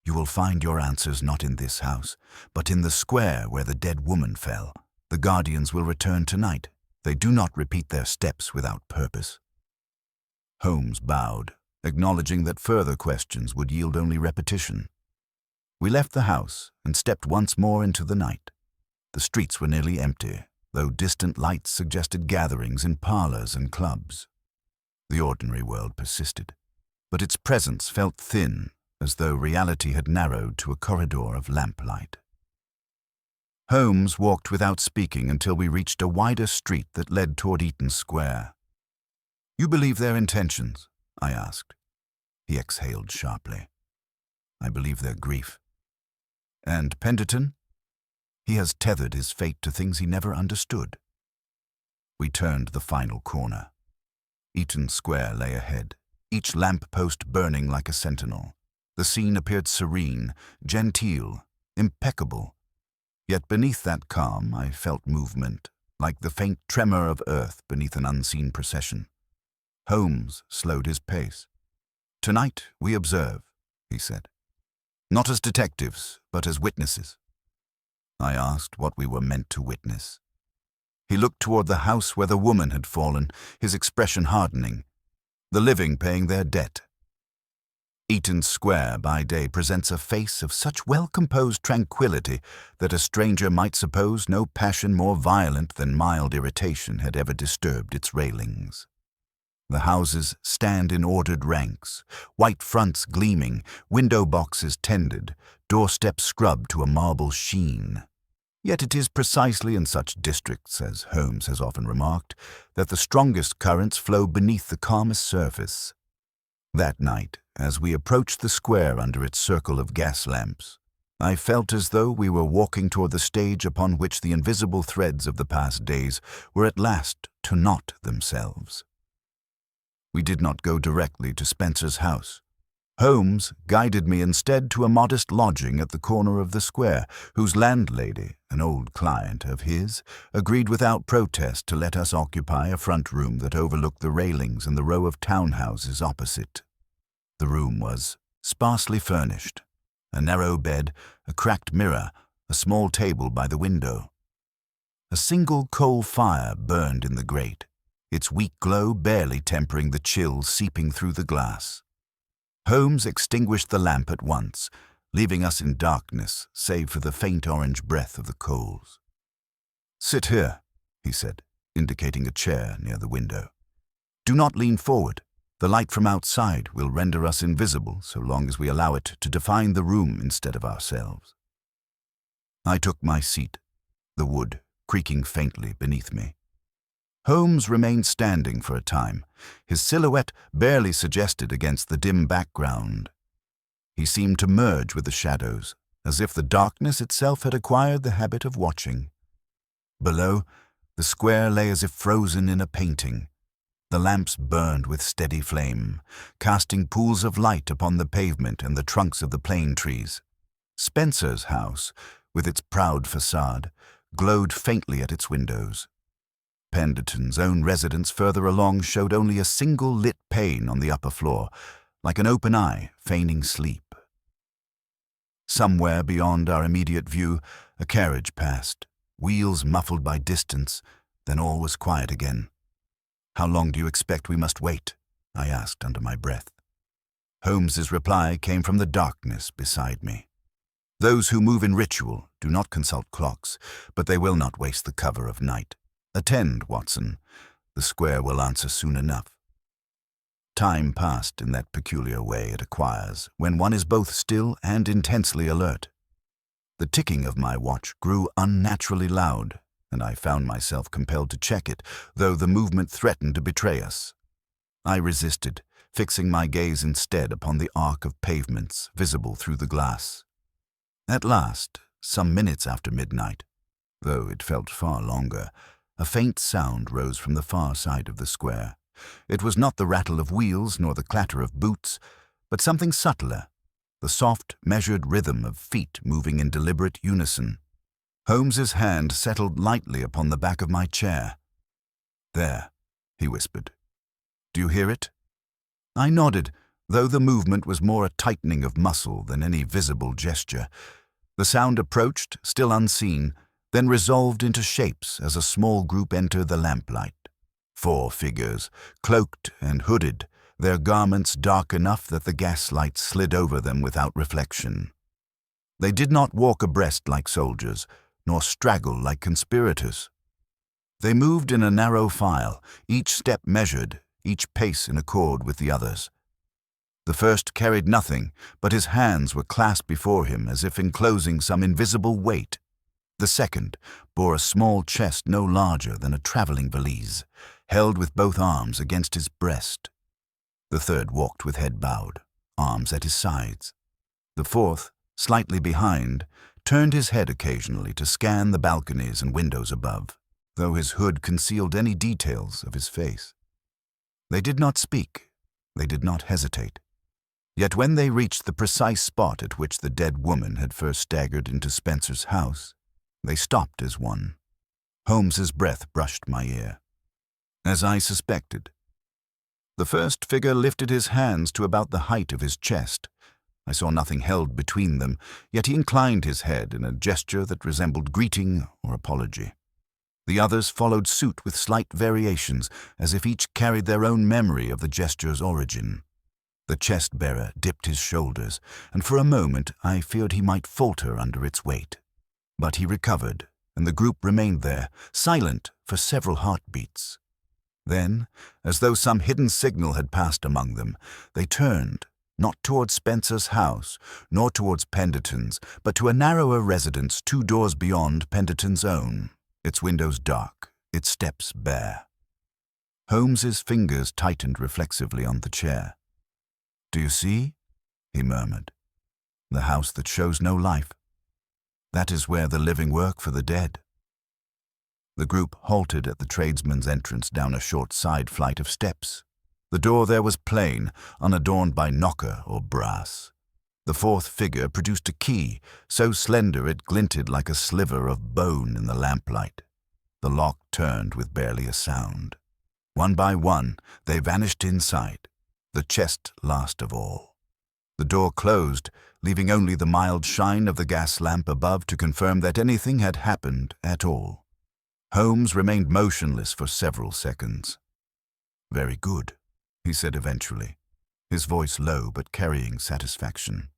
You will find your answers not in this house, but in the square where the dead woman fell. The guardians will return tonight. They do not repeat their steps without purpose." Holmes bowed, acknowledging that further questions would yield only repetition. We left the house and stepped once more into the night. The streets were nearly empty, though distant lights suggested gatherings in parlors and clubs. The ordinary world persisted, but its presence felt thin, as though reality had narrowed to a corridor of lamplight. Holmes walked without speaking until we reached a wider street that led toward Eaton Square. "You believe their intentions?" I asked. He exhaled sharply. "I believe their grief." "And Penderton?" "He has tethered his fate to things he never understood." We turned the final corner. Eaton Square lay ahead, each lamp-post burning like a sentinel. The scene appeared serene, genteel, impeccable. Yet beneath that calm I felt movement, like the faint tremor of earth beneath an unseen procession. Holmes slowed his pace. "Tonight we observe," he said. "Not as detectives, but as witnesses." I asked what we were meant to witness. He looked toward the house where the woman had fallen, his expression hardening. "The living paying their debt." Eaton Square by day presents a face of such well-composed tranquility that a stranger might suppose no passion more violent than mild irritation had ever disturbed its railings. The houses stand in ordered ranks, white fronts gleaming, window boxes tended, doorsteps scrubbed to a marble sheen. Yet it is precisely in such districts, as Holmes has often remarked, that the strongest currents flow beneath the calmest surface. That night, as we approached the square under its circle of gas lamps, I felt as though we were walking toward the stage upon which the invisible threads of the past days were at last to knot themselves. We did not go directly to Spencer's house. Holmes guided me instead to a modest lodging at the corner of the square, whose landlady, an old client of his, agreed without protest to let us occupy a front room that overlooked the railings and the row of townhouses opposite. The room was sparsely furnished: a narrow bed, a cracked mirror, a small table by the window. A single coal fire burned in the grate, its weak glow barely tempering the chill seeping through the glass. Holmes extinguished the lamp at once, leaving us in darkness save for the faint orange breath of the coals. "Sit here," he said, indicating a chair near the window. "Do not lean forward. The light from outside will render us invisible so long as we allow it to define the room instead of ourselves." I took my seat, the wood creaking faintly beneath me. Holmes remained standing for a time, his silhouette barely suggested against the dim background. He seemed to merge with the shadows, as if the darkness itself had acquired the habit of watching. Below, the square lay as if frozen in a painting. The lamps burned with steady flame, casting pools of light upon the pavement and the trunks of the plane trees. Spencer's house, with its proud facade, glowed faintly at its windows. Penderton's own residence further along showed only a single lit pane on the upper floor, like an open eye feigning sleep. Somewhere beyond our immediate view, a carriage passed, wheels muffled by distance, then all was quiet again. "How long do you expect we must wait?" I asked under my breath. Holmes's reply came from the darkness beside me. "Those who move in ritual do not consult clocks, but they will not waste the cover of night. Attend, Watson. The square will answer soon enough." Time passed in that peculiar way it acquires when one is both still and intensely alert. The ticking of my watch grew unnaturally loud, and I found myself compelled to check it, though the movement threatened to betray us. I resisted, fixing my gaze instead upon the arc of pavements visible through the glass. At last, some minutes after midnight, though it felt far longer, a faint sound rose from the far side of the square. It was not the rattle of wheels nor the clatter of boots, but something subtler, the soft, measured rhythm of feet moving in deliberate unison. Holmes's hand settled lightly upon the back of my chair. "There," he whispered. "Do you hear it?" I nodded, though the movement was more a tightening of muscle than any visible gesture. The sound approached, still unseen, then resolved into shapes as a small group entered the lamplight. 4 figures, cloaked and hooded, their garments dark enough that the gaslight slid over them without reflection. They did not walk abreast like soldiers, nor straggle like conspirators. They moved in a narrow file, each step measured, each pace in accord with the others. The first carried nothing, but his hands were clasped before him as if enclosing some invisible weight. The second bore a small chest no larger than a traveling valise, held with both arms against his breast. The third walked with head bowed, arms at his sides. The fourth, slightly behind, turned his head occasionally to scan the balconies and windows above, though his hood concealed any details of his face. They did not speak, they did not hesitate. Yet when they reached the precise spot at which the dead woman had first staggered into Spencer's house, they stopped as one. Holmes's breath brushed my ear. As I suspected. The first figure lifted his hands to about the height of his chest. I saw nothing held between them, yet he inclined his head in a gesture that resembled greeting or apology. The others followed suit with slight variations, as if each carried their own memory of the gesture's origin. The chest-bearer dipped his shoulders, and for a moment I feared he might falter under its weight. But he recovered, and the group remained there, silent for several heartbeats. Then, as though some hidden signal had passed among them, they turned, not towards Spencer's house, nor towards Penderton's, but to a narrower residence 2 doors beyond Penderton's own, its windows dark, its steps bare. Holmes's fingers tightened reflexively on the chair. "Do you see?" he murmured. "The house that shows no life. That is where the living work for the dead." The group halted at the tradesman's entrance down a short side flight of steps. The door there was plain, unadorned by knocker or brass. The fourth figure produced a key, so slender it glinted like a sliver of bone in the lamplight. The lock turned with barely a sound. One by one, they vanished inside, the chest last of all. The door closed, leaving only the mild shine of the gas lamp above to confirm that anything had happened at all. Holmes remained motionless for several seconds. "Very good," he said eventually, his voice low but carrying satisfaction.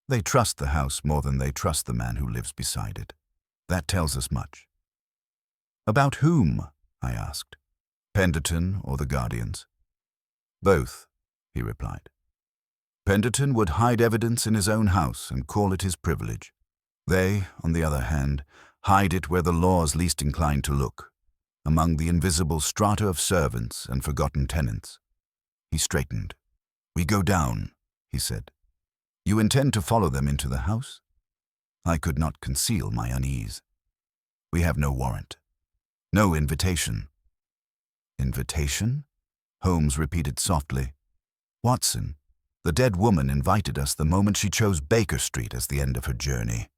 "They trust the house more than they trust the man who lives beside it. That tells us much." "About whom?" I asked. "Penderton or the guardians?" "Both," he replied. "Penderton would hide evidence in his own house and call it his privilege. They, on the other hand, hide it where the law's least inclined to look, among the invisible strata of servants and forgotten tenants." He straightened. "We go down," he said. "You intend to follow them into the house?" I could not conceal my unease. "We have no warrant. No invitation." "Invitation?" Holmes repeated softly. "Watson, the dead woman invited us the moment she chose Baker Street as the end of her journey.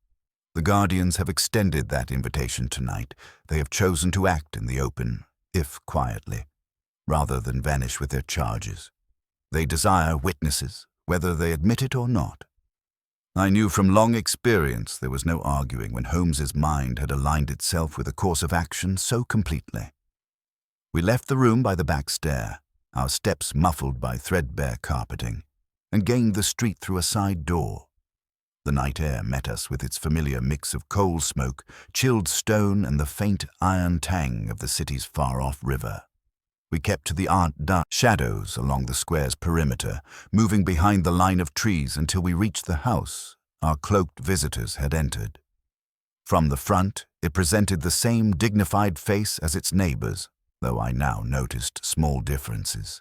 The guardians have extended that invitation tonight. They have chosen to act in the open, if quietly, rather than vanish with their charges. They desire witnesses, whether they admit it or not." I knew from long experience there was no arguing when Holmes's mind had aligned itself with a course of action so completely. We left the room by the back stair, our steps muffled by threadbare carpeting, and gained the street through a side door. The night air met us with its familiar mix of coal smoke, chilled stone, and the faint iron tang of the city's far-off river. We kept to the dark shadows along the square's perimeter, moving behind the line of trees until we reached the house our cloaked visitors had entered. From the front, it presented the same dignified face as its neighbors, though I now noticed small differences.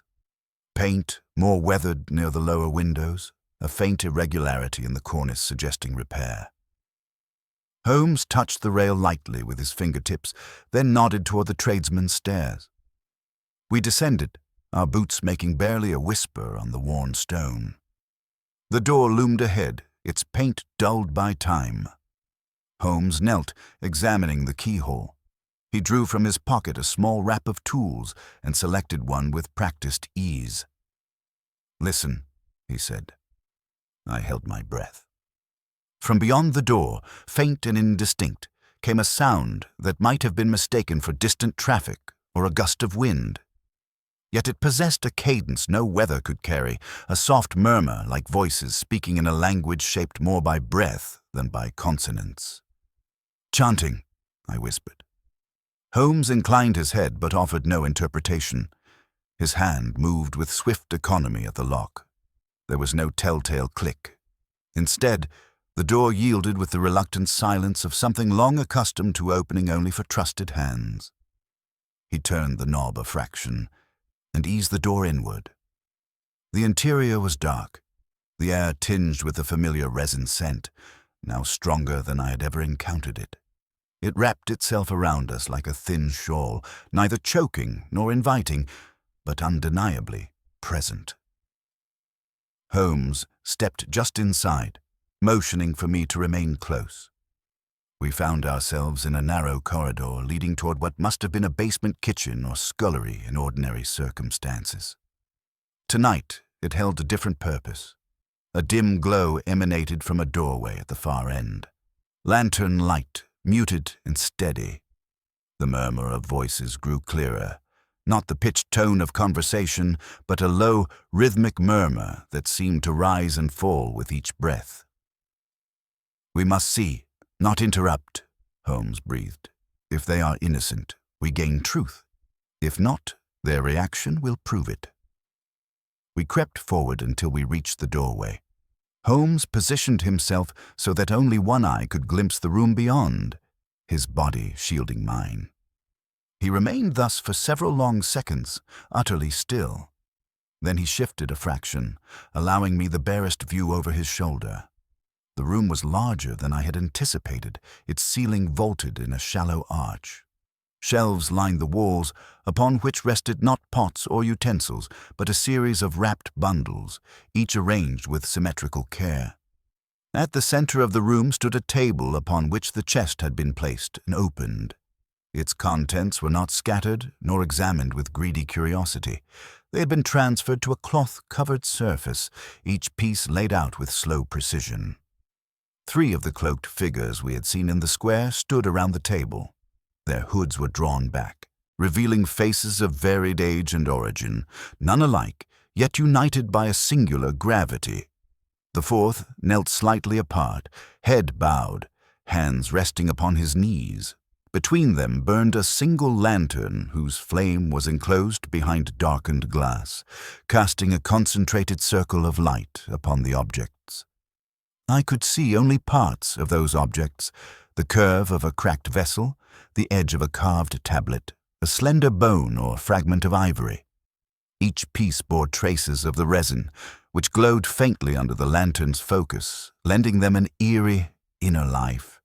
Paint, more weathered near the lower windows, a faint irregularity in the cornice suggesting repair. Holmes touched the rail lightly with his fingertips, then nodded toward the tradesman's stairs. We descended, our boots making barely a whisper on the worn stone. The door loomed ahead, its paint dulled by time. Holmes knelt, examining the keyhole. He drew from his pocket a small wrap of tools and selected one with practiced ease. "Listen," he said. I held my breath. From beyond the door, faint and indistinct, came a sound that might have been mistaken for distant traffic or a gust of wind. Yet it possessed a cadence no weather could carry, a soft murmur like voices speaking in a language shaped more by breath than by consonants. "Chanting," I whispered. Holmes inclined his head but offered no interpretation. His hand moved with swift economy at the lock. There was no telltale click. Instead, the door yielded with the reluctant silence of something long accustomed to opening only for trusted hands. He turned the knob a fraction and eased the door inward. The interior was dark, the air tinged with the familiar resin scent, now stronger than I had ever encountered it. It wrapped itself around us like a thin shawl, neither choking nor inviting, but undeniably present. Holmes stepped just inside, motioning for me to remain close. We found ourselves in a narrow corridor leading toward what must have been a basement kitchen or scullery in ordinary circumstances. Tonight, it held a different purpose. A dim glow emanated from a doorway at the far end. Lantern light, muted and steady. The murmur of voices grew clearer, not the pitched tone of conversation, but a low, rhythmic murmur that seemed to rise and fall with each breath. "We must see, not interrupt," Holmes breathed. "If they are innocent, we gain truth. If not, their reaction will prove it." We crept forward until we reached the doorway. Holmes positioned himself so that only one eye could glimpse the room beyond, his body shielding mine. He remained thus for several long seconds, utterly still. Then he shifted a fraction, allowing me the barest view over his shoulder. The room was larger than I had anticipated, its ceiling vaulted in a shallow arch. Shelves lined the walls, upon which rested not pots or utensils, but a series of wrapped bundles, each arranged with symmetrical care. At the center of the room stood a table upon which the chest had been placed and opened. Its contents were not scattered nor examined with greedy curiosity. They had been transferred to a cloth-covered surface, each piece laid out with slow precision. 3 of the cloaked figures we had seen in the square stood around the table. Their hoods were drawn back, revealing faces of varied age and origin, none alike, yet united by a singular gravity. The 4th knelt slightly apart, head bowed, hands resting upon his knees. Between them burned a single lantern whose flame was enclosed behind darkened glass, casting a concentrated circle of light upon the objects. I could see only parts of those objects, the curve of a cracked vessel, the edge of a carved tablet, a slender bone or fragment of ivory. Each piece bore traces of the resin, which glowed faintly under the lantern's focus, lending them an eerie, inner life.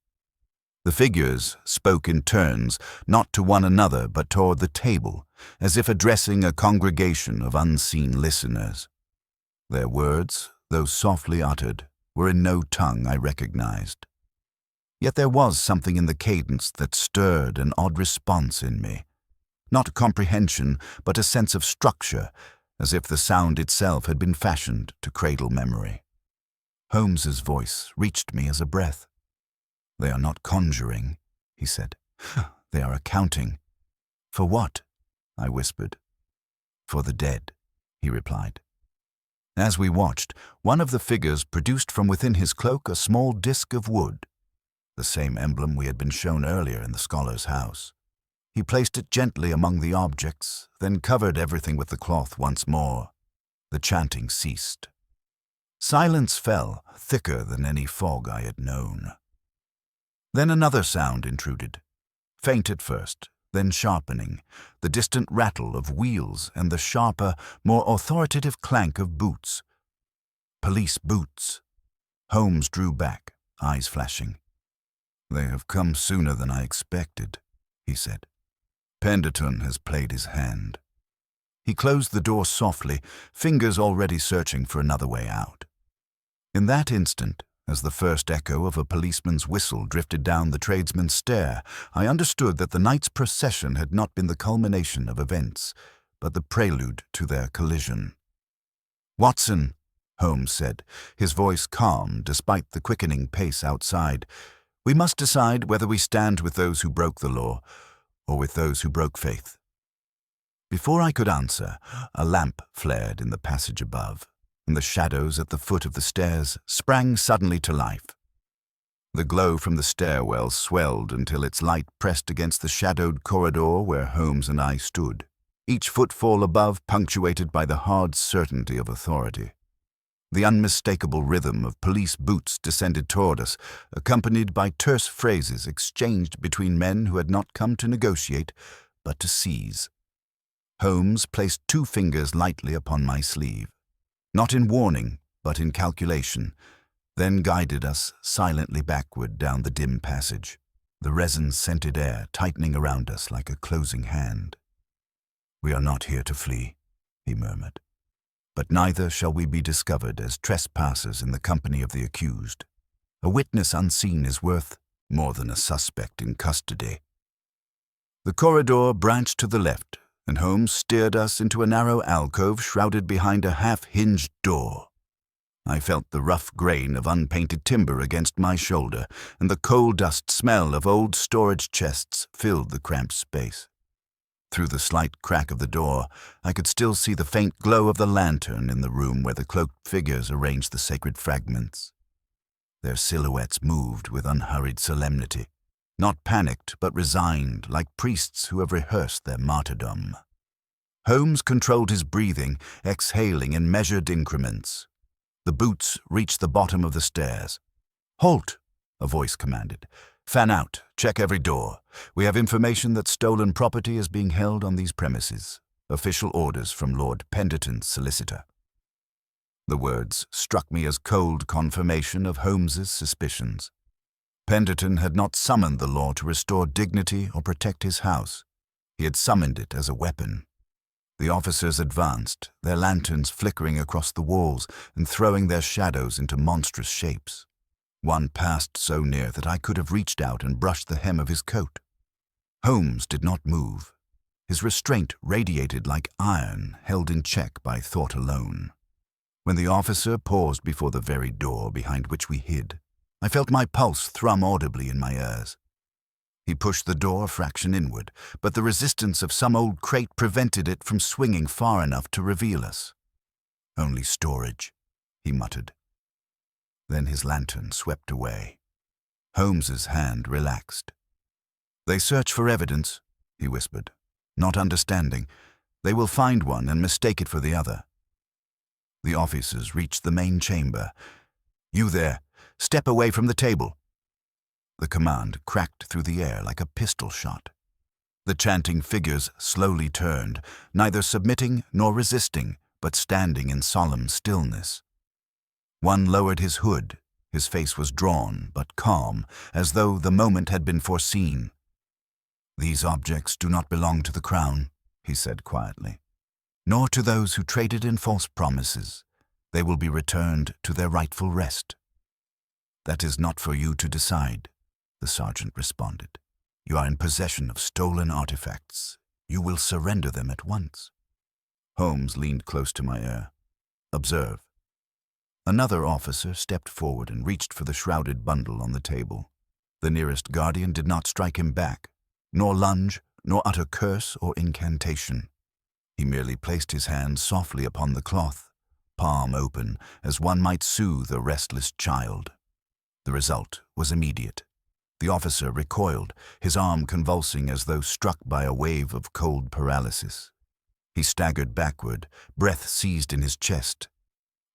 The figures spoke in turns, not to one another but toward the table, as if addressing a congregation of unseen listeners. Their words, though softly uttered, were in no tongue I recognized. Yet there was something in the cadence that stirred an odd response in me. Not comprehension, but a sense of structure, as if the sound itself had been fashioned to cradle memory. Holmes's voice reached me as a breath. "They are not conjuring," he said. "They are accounting." "For what?" I whispered. "For the dead," he replied. As we watched, one of the figures produced from within his cloak a small disk of wood, the same emblem we had been shown earlier in the scholar's house. He placed it gently among the objects, then covered everything with the cloth once more. The chanting ceased. Silence fell, thicker than any fog I had known. Then another sound intruded, faint at first, then sharpening, the distant rattle of wheels and the sharper, more authoritative clank of boots. Police boots. Holmes drew back, eyes flashing. "They have come sooner than I expected," he said. "Penderton has played his hand." He closed the door softly, fingers already searching for another way out. In that instant, as the first echo of a policeman's whistle drifted down the tradesman's stair, I understood that the night's procession had not been the culmination of events, but the prelude to their collision. "Watson!" Holmes said, his voice calm despite the quickening pace outside. "We must decide whether we stand with those who broke the law or with those who broke faith." Before I could answer, a lamp flared in the passage above, and the shadows at the foot of the stairs sprang suddenly to life. The glow from the stairwell swelled until its light pressed against the shadowed corridor where Holmes and I stood, each footfall above punctuated by the hard certainty of authority. The unmistakable rhythm of police boots descended toward us, accompanied by terse phrases exchanged between men who had not come to negotiate, but to seize. Holmes placed 2 fingers lightly upon my sleeve, not in warning, but in calculation, then guided us silently backward down the dim passage, the resin-scented air tightening around us like a closing hand. "We are not here to flee," he murmured, "but neither shall we be discovered as trespassers in the company of the accused. A witness unseen is worth more than a suspect in custody." The corridor branched to the left, and Holmes steered us into a narrow alcove shrouded behind a half-hinged door. I felt the rough grain of unpainted timber against my shoulder, and the coal-dust smell of old storage chests filled the cramped space. Through the slight crack of the door, I could still see the faint glow of the lantern in the room where the cloaked figures arranged the sacred fragments. Their silhouettes moved with unhurried solemnity, not panicked but resigned, like priests who have rehearsed their martyrdom. Holmes controlled his breathing, exhaling in measured increments. The boots reached the bottom of the stairs. "Halt!" a voice commanded. "Fan out. Check every door. We have information that stolen property is being held on these premises. Official orders from Lord Penderton's solicitor." The words struck me as cold confirmation of Holmes's suspicions. Penderton had not summoned the law to restore dignity or protect his house. He had summoned it as a weapon. The officers advanced, their lanterns flickering across the walls and throwing their shadows into monstrous shapes. One passed so near that I could have reached out and brushed the hem of his coat. Holmes did not move. His restraint radiated like iron held in check by thought alone. When the officer paused before the very door behind which we hid, I felt my pulse thrum audibly in my ears. He pushed the door a fraction inward, but the resistance of some old crate prevented it from swinging far enough to reveal us. "Only storage," he muttered. Then his lantern swept away. Holmes's hand relaxed. "They search for evidence," he whispered, not understanding. "They will find one and mistake it for the other." The officers reached the main chamber. "You there, step away from the table." The command cracked through the air like a pistol shot. The chanting figures slowly turned, neither submitting nor resisting, but standing in solemn stillness. One lowered his hood. His face was drawn, but calm, as though the moment had been foreseen. "These objects do not belong to the Crown," he said quietly, "nor to those who traded in false promises. They will be returned to their rightful rest." "That is not for you to decide," the sergeant responded. "You are in possession of stolen artifacts. You will surrender them at once." Holmes leaned close to my ear. "Observe." Another officer stepped forward and reached for the shrouded bundle on the table. The nearest guardian did not strike him back, nor lunge, nor utter curse or incantation. He merely placed his hand softly upon the cloth, palm open, as one might soothe a restless child. The result was immediate. The officer recoiled, his arm convulsing as though struck by a wave of cold paralysis. He staggered backward, breath seized in his chest.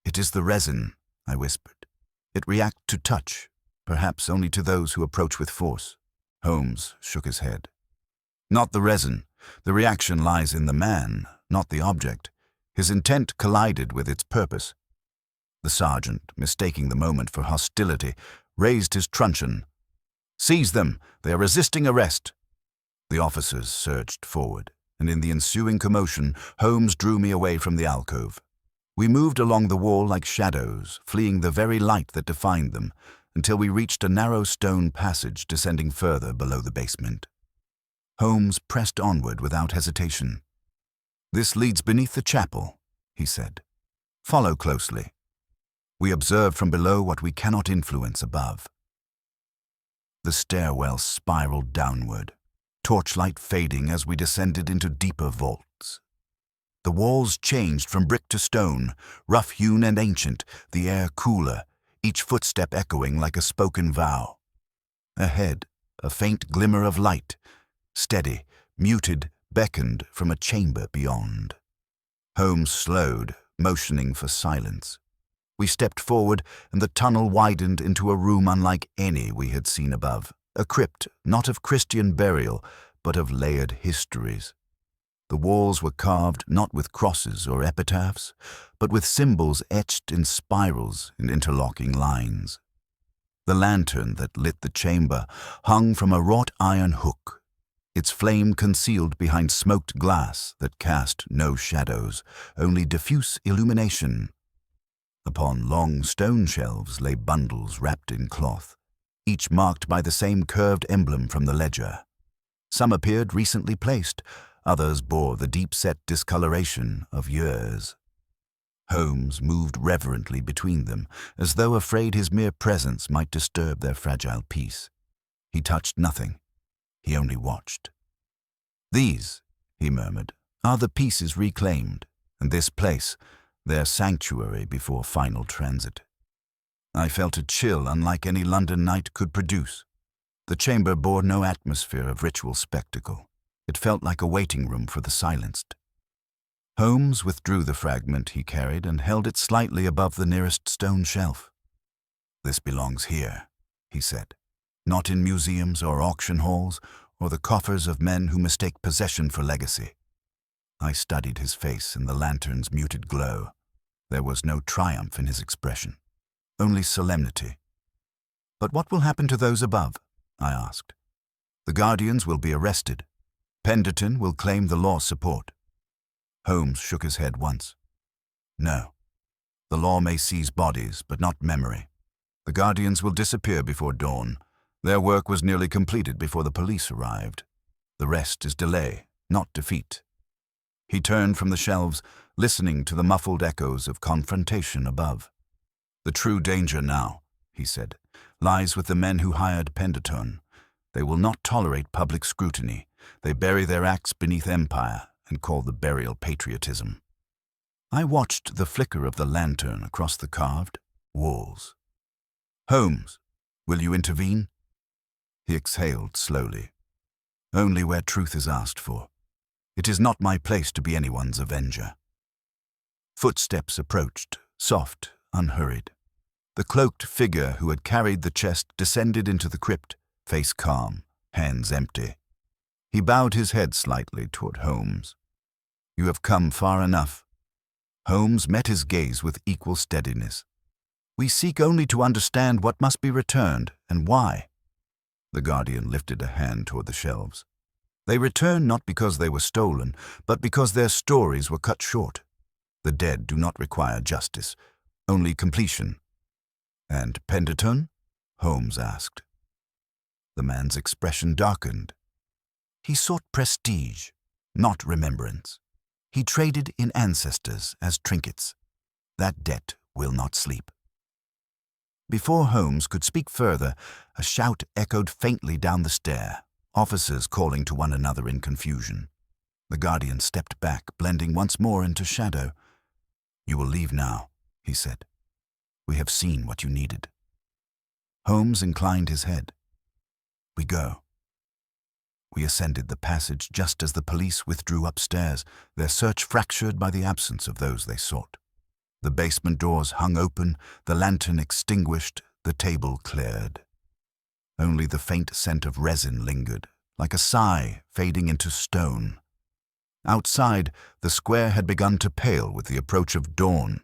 "It is the resin," I whispered. "It reacts to touch, perhaps only to those who approach with force." Holmes shook his head. "Not the resin. The reaction lies in the man, not the object. His intent collided with its purpose." The sergeant, mistaking the moment for hostility, raised his truncheon. "Seize them! They are resisting arrest!" The officers surged forward, and in the ensuing commotion, Holmes drew me away from the alcove. We moved along the wall like shadows, fleeing the very light that defined them, until we reached a narrow stone passage descending further below the basement. Holmes pressed onward without hesitation. "This leads beneath the chapel," he said. "Follow closely." We observe from below what we cannot influence above. The stairwell spiraled downward, torchlight fading as we descended into deeper vaults. The walls changed from brick to stone, rough-hewn and ancient, the air cooler, each footstep echoing like a spoken vow. Ahead, a faint glimmer of light, steady, muted, beckoned from a chamber beyond. Holmes slowed, motioning for silence. We stepped forward, and the tunnel widened into a room unlike any we had seen above, a crypt not of Christian burial, but of layered histories. The walls were carved not with crosses or epitaphs, but with symbols etched in spirals and interlocking lines. The lantern that lit the chamber hung from a wrought iron hook, its flame concealed behind smoked glass that cast no shadows, only diffuse illumination. Upon long stone shelves lay bundles wrapped in cloth, each marked by the same curved emblem from the ledger. Some appeared recently placed, others bore the deep-set discoloration of years. Holmes moved reverently between them, as though afraid his mere presence might disturb their fragile peace. He touched nothing. He only watched. "These," he murmured, "are the pieces reclaimed, and this place, their sanctuary before final transit." I felt a chill unlike any London night could produce. The chamber bore no atmosphere of ritual spectacle. It felt like a waiting room for the silenced. Holmes withdrew the fragment he carried and held it slightly above the nearest stone shelf. "This belongs here," he said, "not in museums or auction halls or the coffers of men who mistake possession for legacy." I studied his face in the lantern's muted glow. There was no triumph in his expression, only solemnity. "But what will happen to those above?" I asked. "The guardians will be arrested. Penderton will claim the law's support." Holmes shook his head once. "No. The law may seize bodies, but not memory. The guardians will disappear before dawn. Their work was nearly completed before the police arrived. The rest is delay, not defeat." He turned from the shelves, listening to the muffled echoes of confrontation above. "The true danger now," he said, "lies with the men who hired Penderton. They will not tolerate public scrutiny. They bury their axe beneath empire and call the burial patriotism." I watched the flicker of the lantern across the carved walls. "Holmes, will you intervene?" He exhaled slowly. "Only where truth is asked for. It is not my place to be anyone's avenger." Footsteps approached, soft, unhurried. The cloaked figure who had carried the chest descended into the crypt, face calm, hands empty. He bowed his head slightly toward Holmes. "You have come far enough." Holmes met his gaze with equal steadiness. "We seek only to understand what must be returned and why." The guardian lifted a hand toward the shelves. "They return not because they were stolen, but because their stories were cut short. The dead do not require justice, only completion." "And Penderton?" Holmes asked. The man's expression darkened. "He sought prestige, not remembrance. He traded in ancestors as trinkets. That debt will not sleep." Before Holmes could speak further, a shout echoed faintly down the stair, officers calling to one another in confusion. The guardian stepped back, blending once more into shadow. "You will leave now," he said. "We have seen what you needed." Holmes inclined his head. "We go." We ascended the passage just as the police withdrew upstairs, their search fractured by the absence of those they sought. The basement doors hung open, the lantern extinguished, the table cleared. Only the faint scent of resin lingered, like a sigh fading into stone. Outside, the square had begun to pale with the approach of dawn.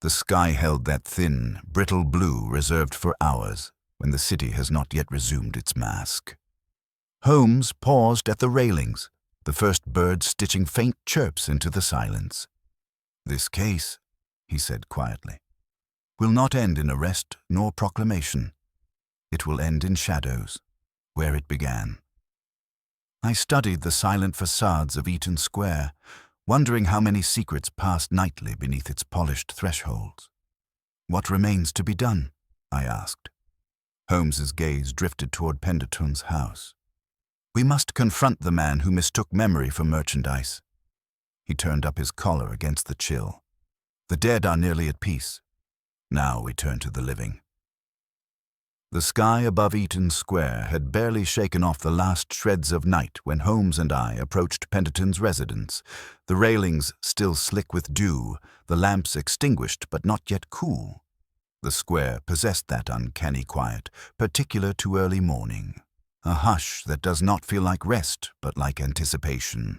The sky held that thin, brittle blue reserved for hours, when the city has not yet resumed its mask. Holmes paused at the railings, the first bird stitching faint chirps into the silence. "This case," he said quietly, "will not end in arrest nor proclamation. It will end in shadows, where it began." I studied the silent facades of Eaton Square, wondering how many secrets passed nightly beneath its polished thresholds. What remains to be done? I asked. Holmes's gaze drifted toward Pendleton's house. We must confront the man who mistook memory for merchandise. He turned up his collar against the chill. The dead are nearly at peace. Now we turn to the living. The sky above Eaton Square had barely shaken off the last shreds of night when Holmes and I approached Pendleton's residence, the railings still slick with dew, the lamps extinguished but not yet cool. The square possessed that uncanny quiet, particular to early morning, a hush that does not feel like rest but like anticipation.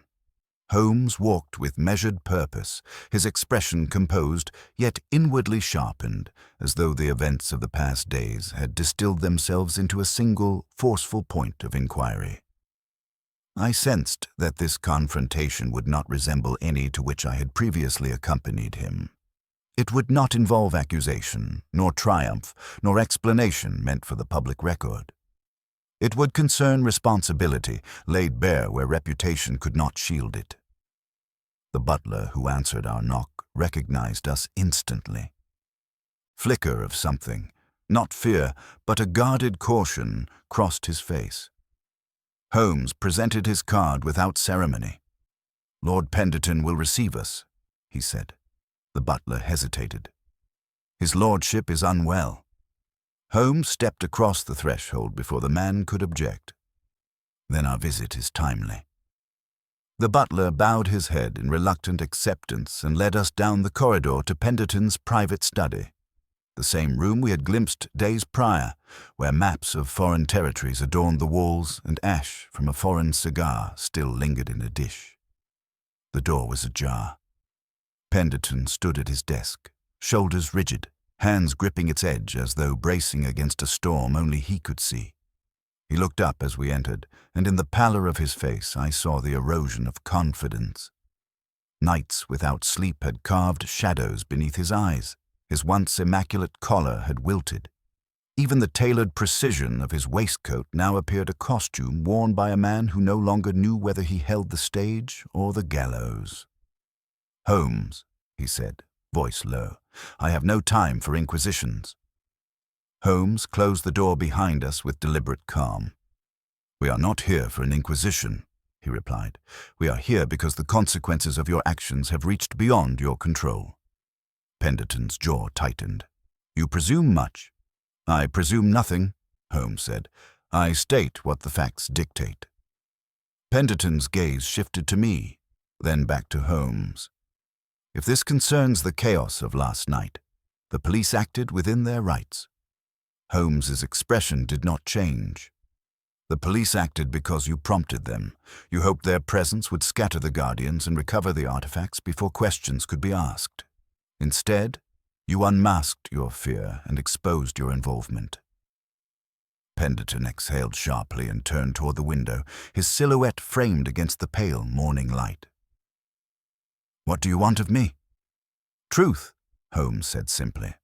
Holmes walked with measured purpose, his expression composed, yet inwardly sharpened, as though the events of the past days had distilled themselves into a single, forceful point of inquiry. I sensed that this confrontation would not resemble any to which I had previously accompanied him. It would not involve accusation, nor triumph, nor explanation meant for the public record. It would concern responsibility, laid bare where reputation could not shield it. The butler who answered our knock recognized us instantly. Flicker of something, not fear, but a guarded caution, crossed his face. Holmes presented his card without ceremony. "Lord Pendleton will receive us," he said. The butler hesitated. "His lordship is unwell." Holmes stepped across the threshold before the man could object. "Then our visit is timely." The butler bowed his head in reluctant acceptance and led us down the corridor to Pendleton's private study, the same room we had glimpsed days prior, where maps of foreign territories adorned the walls and ash from a foreign cigar still lingered in a dish. The door was ajar. Pendleton stood at his desk, shoulders rigid, hands gripping its edge as though bracing against a storm only he could see. He looked up as we entered, and in the pallor of his face I saw the erosion of confidence. Nights without sleep had carved shadows beneath his eyes. His once immaculate collar had wilted. Even the tailored precision of his waistcoat now appeared a costume worn by a man who no longer knew whether he held the stage or the gallows. "Holmes," he said, voice low, "I have no time for inquisitions." Holmes closed the door behind us with deliberate calm. "We are not here for an inquisition," he replied. "We are here because the consequences of your actions have reached beyond your control." Pendleton's jaw tightened. "You presume much." "I presume nothing," Holmes said. "I state what the facts dictate." Pendleton's gaze shifted to me, then back to Holmes. "If this concerns the chaos of last night, the police acted within their rights." Holmes's expression did not change. "The police acted because you prompted them. You hoped their presence would scatter the guardians and recover the artifacts before questions could be asked. Instead, you unmasked your fear and exposed your involvement." Pendleton exhaled sharply and turned toward the window, his silhouette framed against the pale morning light. "What do you want of me?" "Truth," Holmes said simply.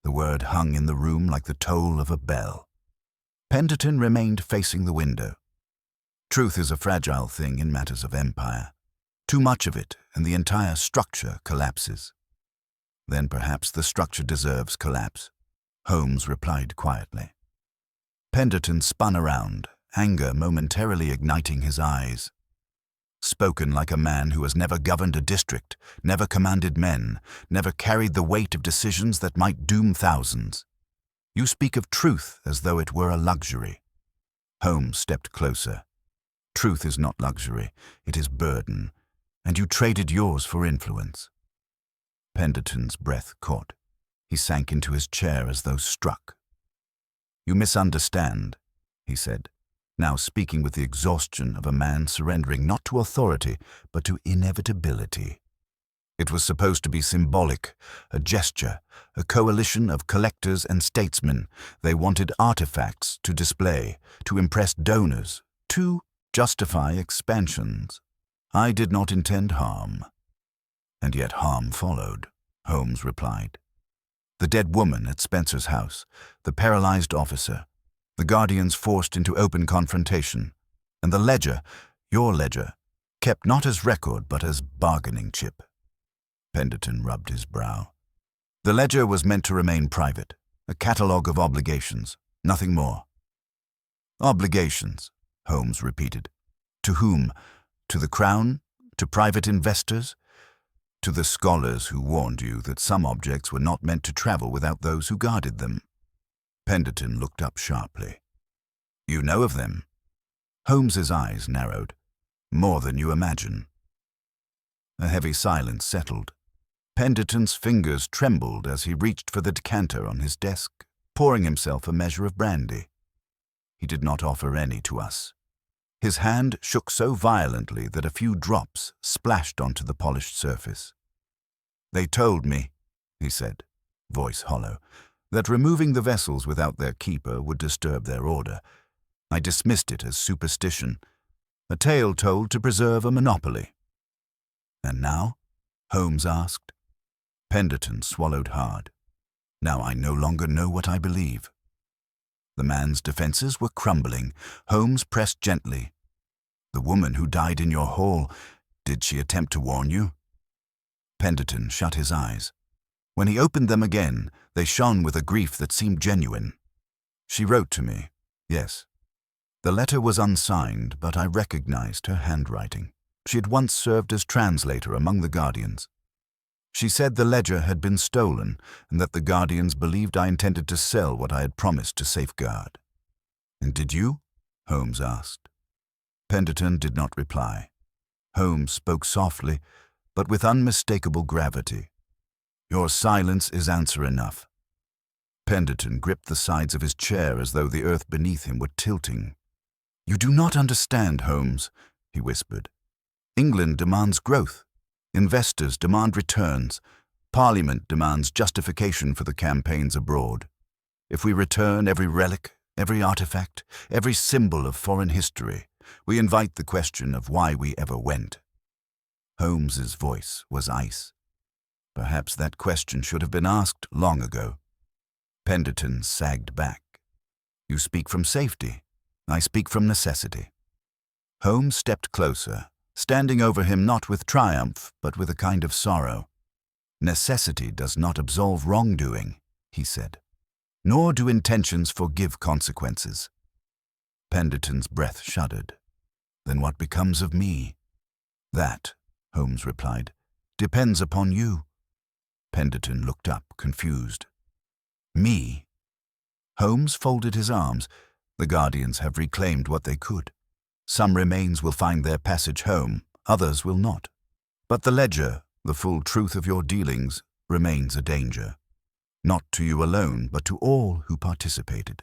The word hung in the room like the toll of a bell. Pendleton remained facing the window. Truth is a fragile thing in matters of empire. Too much of it, and the entire structure collapses. "Then perhaps the structure deserves collapse," Holmes replied quietly. Pendleton spun around, anger momentarily igniting his eyes. Spoken like a man who has never governed a district, never commanded men, never carried the weight of decisions that might doom thousands. "You speak of truth as though it were a luxury." Holmes stepped closer. "Truth is not luxury, it is burden, and you traded yours for influence." Pendleton's breath caught. He sank into his chair as though struck. "You misunderstand," he said, now speaking with the exhaustion of a man surrendering not to authority, but to inevitability. "It was supposed to be symbolic, a gesture, a coalition of collectors and statesmen. They wanted artifacts to display, to impress donors, to justify expansions. I did not intend harm." "And yet harm followed," Holmes replied. "The dead woman at Spencer's house, the paralyzed officer, the guardians forced into open confrontation, and the ledger, your ledger, kept not as record but as bargaining chip." Pendleton rubbed his brow. The ledger was meant to remain private, a catalogue of obligations, nothing more. Obligations, Holmes repeated. To whom? To the Crown? To private investors? To the scholars who warned you that some objects were not meant to travel without those who guarded them. Penderton looked up sharply. You know of them? Holmes's eyes narrowed. More than you imagine. A heavy silence settled. Penderton's fingers trembled as he reached for the decanter on his desk, pouring himself a measure of brandy. He did not offer any to us. His hand shook so violently that a few drops splashed onto the polished surface. They told me, he said, voice hollow, that removing the vessels without their keeper would disturb their order. I dismissed it as superstition, a tale told to preserve a monopoly. And now? Holmes asked. Penderton swallowed hard. Now I no longer know what I believe. The man's defenses were crumbling. Holmes pressed gently. The woman who died in your hall, did she attempt to warn you? Penderton shut his eyes. When he opened them again, they shone with a grief that seemed genuine. She wrote to me, yes. The letter was unsigned, but I recognized her handwriting. She had once served as translator among the Guardians. She said the ledger had been stolen and that the Guardians believed I intended to sell what I had promised to safeguard. And did you? Holmes asked. Penderton did not reply. Holmes spoke softly, but with unmistakable gravity. Your silence is answer enough. Penderton gripped the sides of his chair as though the earth beneath him were tilting. You do not understand, Holmes, he whispered. England demands growth. Investors demand returns. Parliament demands justification for the campaigns abroad. If we return every relic, every artifact, every symbol of foreign history, we invite the question of why we ever went. Holmes's voice was ice. Perhaps that question should have been asked long ago. Penderton sagged back. You speak from safety. I speak from necessity. Holmes stepped closer, standing over him not with triumph, but with a kind of sorrow. Necessity does not absolve wrongdoing, he said, nor do intentions forgive consequences. Penderton's breath shuddered. Then what becomes of me? That, Holmes replied, depends upon you. Penderton looked up, confused. Me? Holmes folded his arms. The Guardians have reclaimed what they could. Some remains will find their passage home, others will not. But the ledger, the full truth of your dealings, remains a danger. Not to you alone, but to all who participated.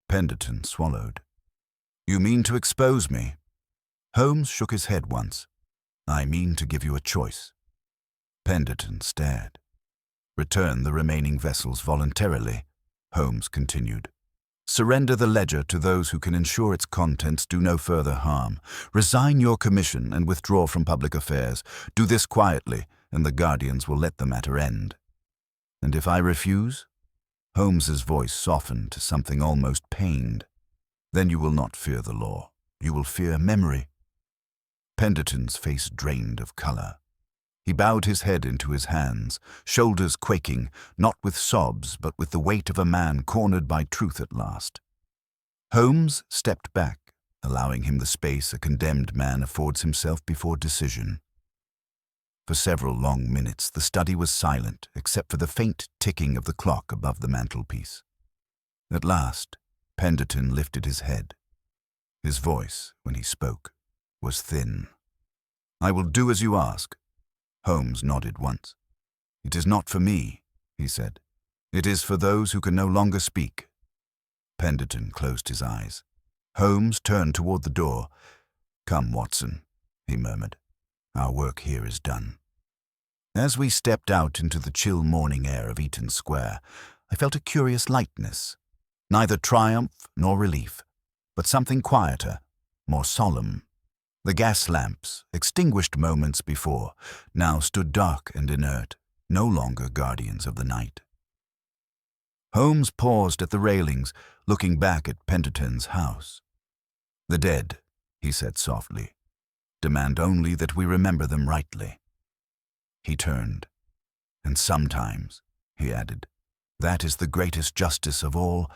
Penderton swallowed. You mean to expose me? Holmes shook his head once. I mean to give you a choice. Penderton stared. Return the remaining vessels voluntarily, Holmes continued. Surrender the ledger to those who can ensure its contents do no further harm. Resign your commission and withdraw from public affairs. Do this quietly, and the Guardians will let the matter end. And if I refuse? Holmes's voice softened to something almost pained. Then you will not fear the law. You will fear memory. Penderton's face drained of color. He bowed his head into his hands, shoulders quaking, not with sobs, but with the weight of a man cornered by truth at last. Holmes stepped back, allowing him the space a condemned man affords himself before decision. For several long minutes the study was silent, except for the faint ticking of the clock above the mantelpiece. At last, Penderton lifted his head. His voice, when he spoke, was thin. I will do as you ask. Holmes nodded once. It is not for me, he said. It is for those who can no longer speak. Penderton closed his eyes. Holmes turned toward the door. Come, Watson, he murmured. Our work here is done. As we stepped out into the chill morning air of Eaton Square, I felt a curious lightness. Neither triumph nor relief, but something quieter, more solemn. The gas lamps, extinguished moments before, now stood dark and inert, no longer guardians of the night. Holmes paused at the railings, looking back at Penderton's house. The dead, he said softly, demand only that we remember them rightly. He turned, and sometimes, he added. That is the greatest justice of all.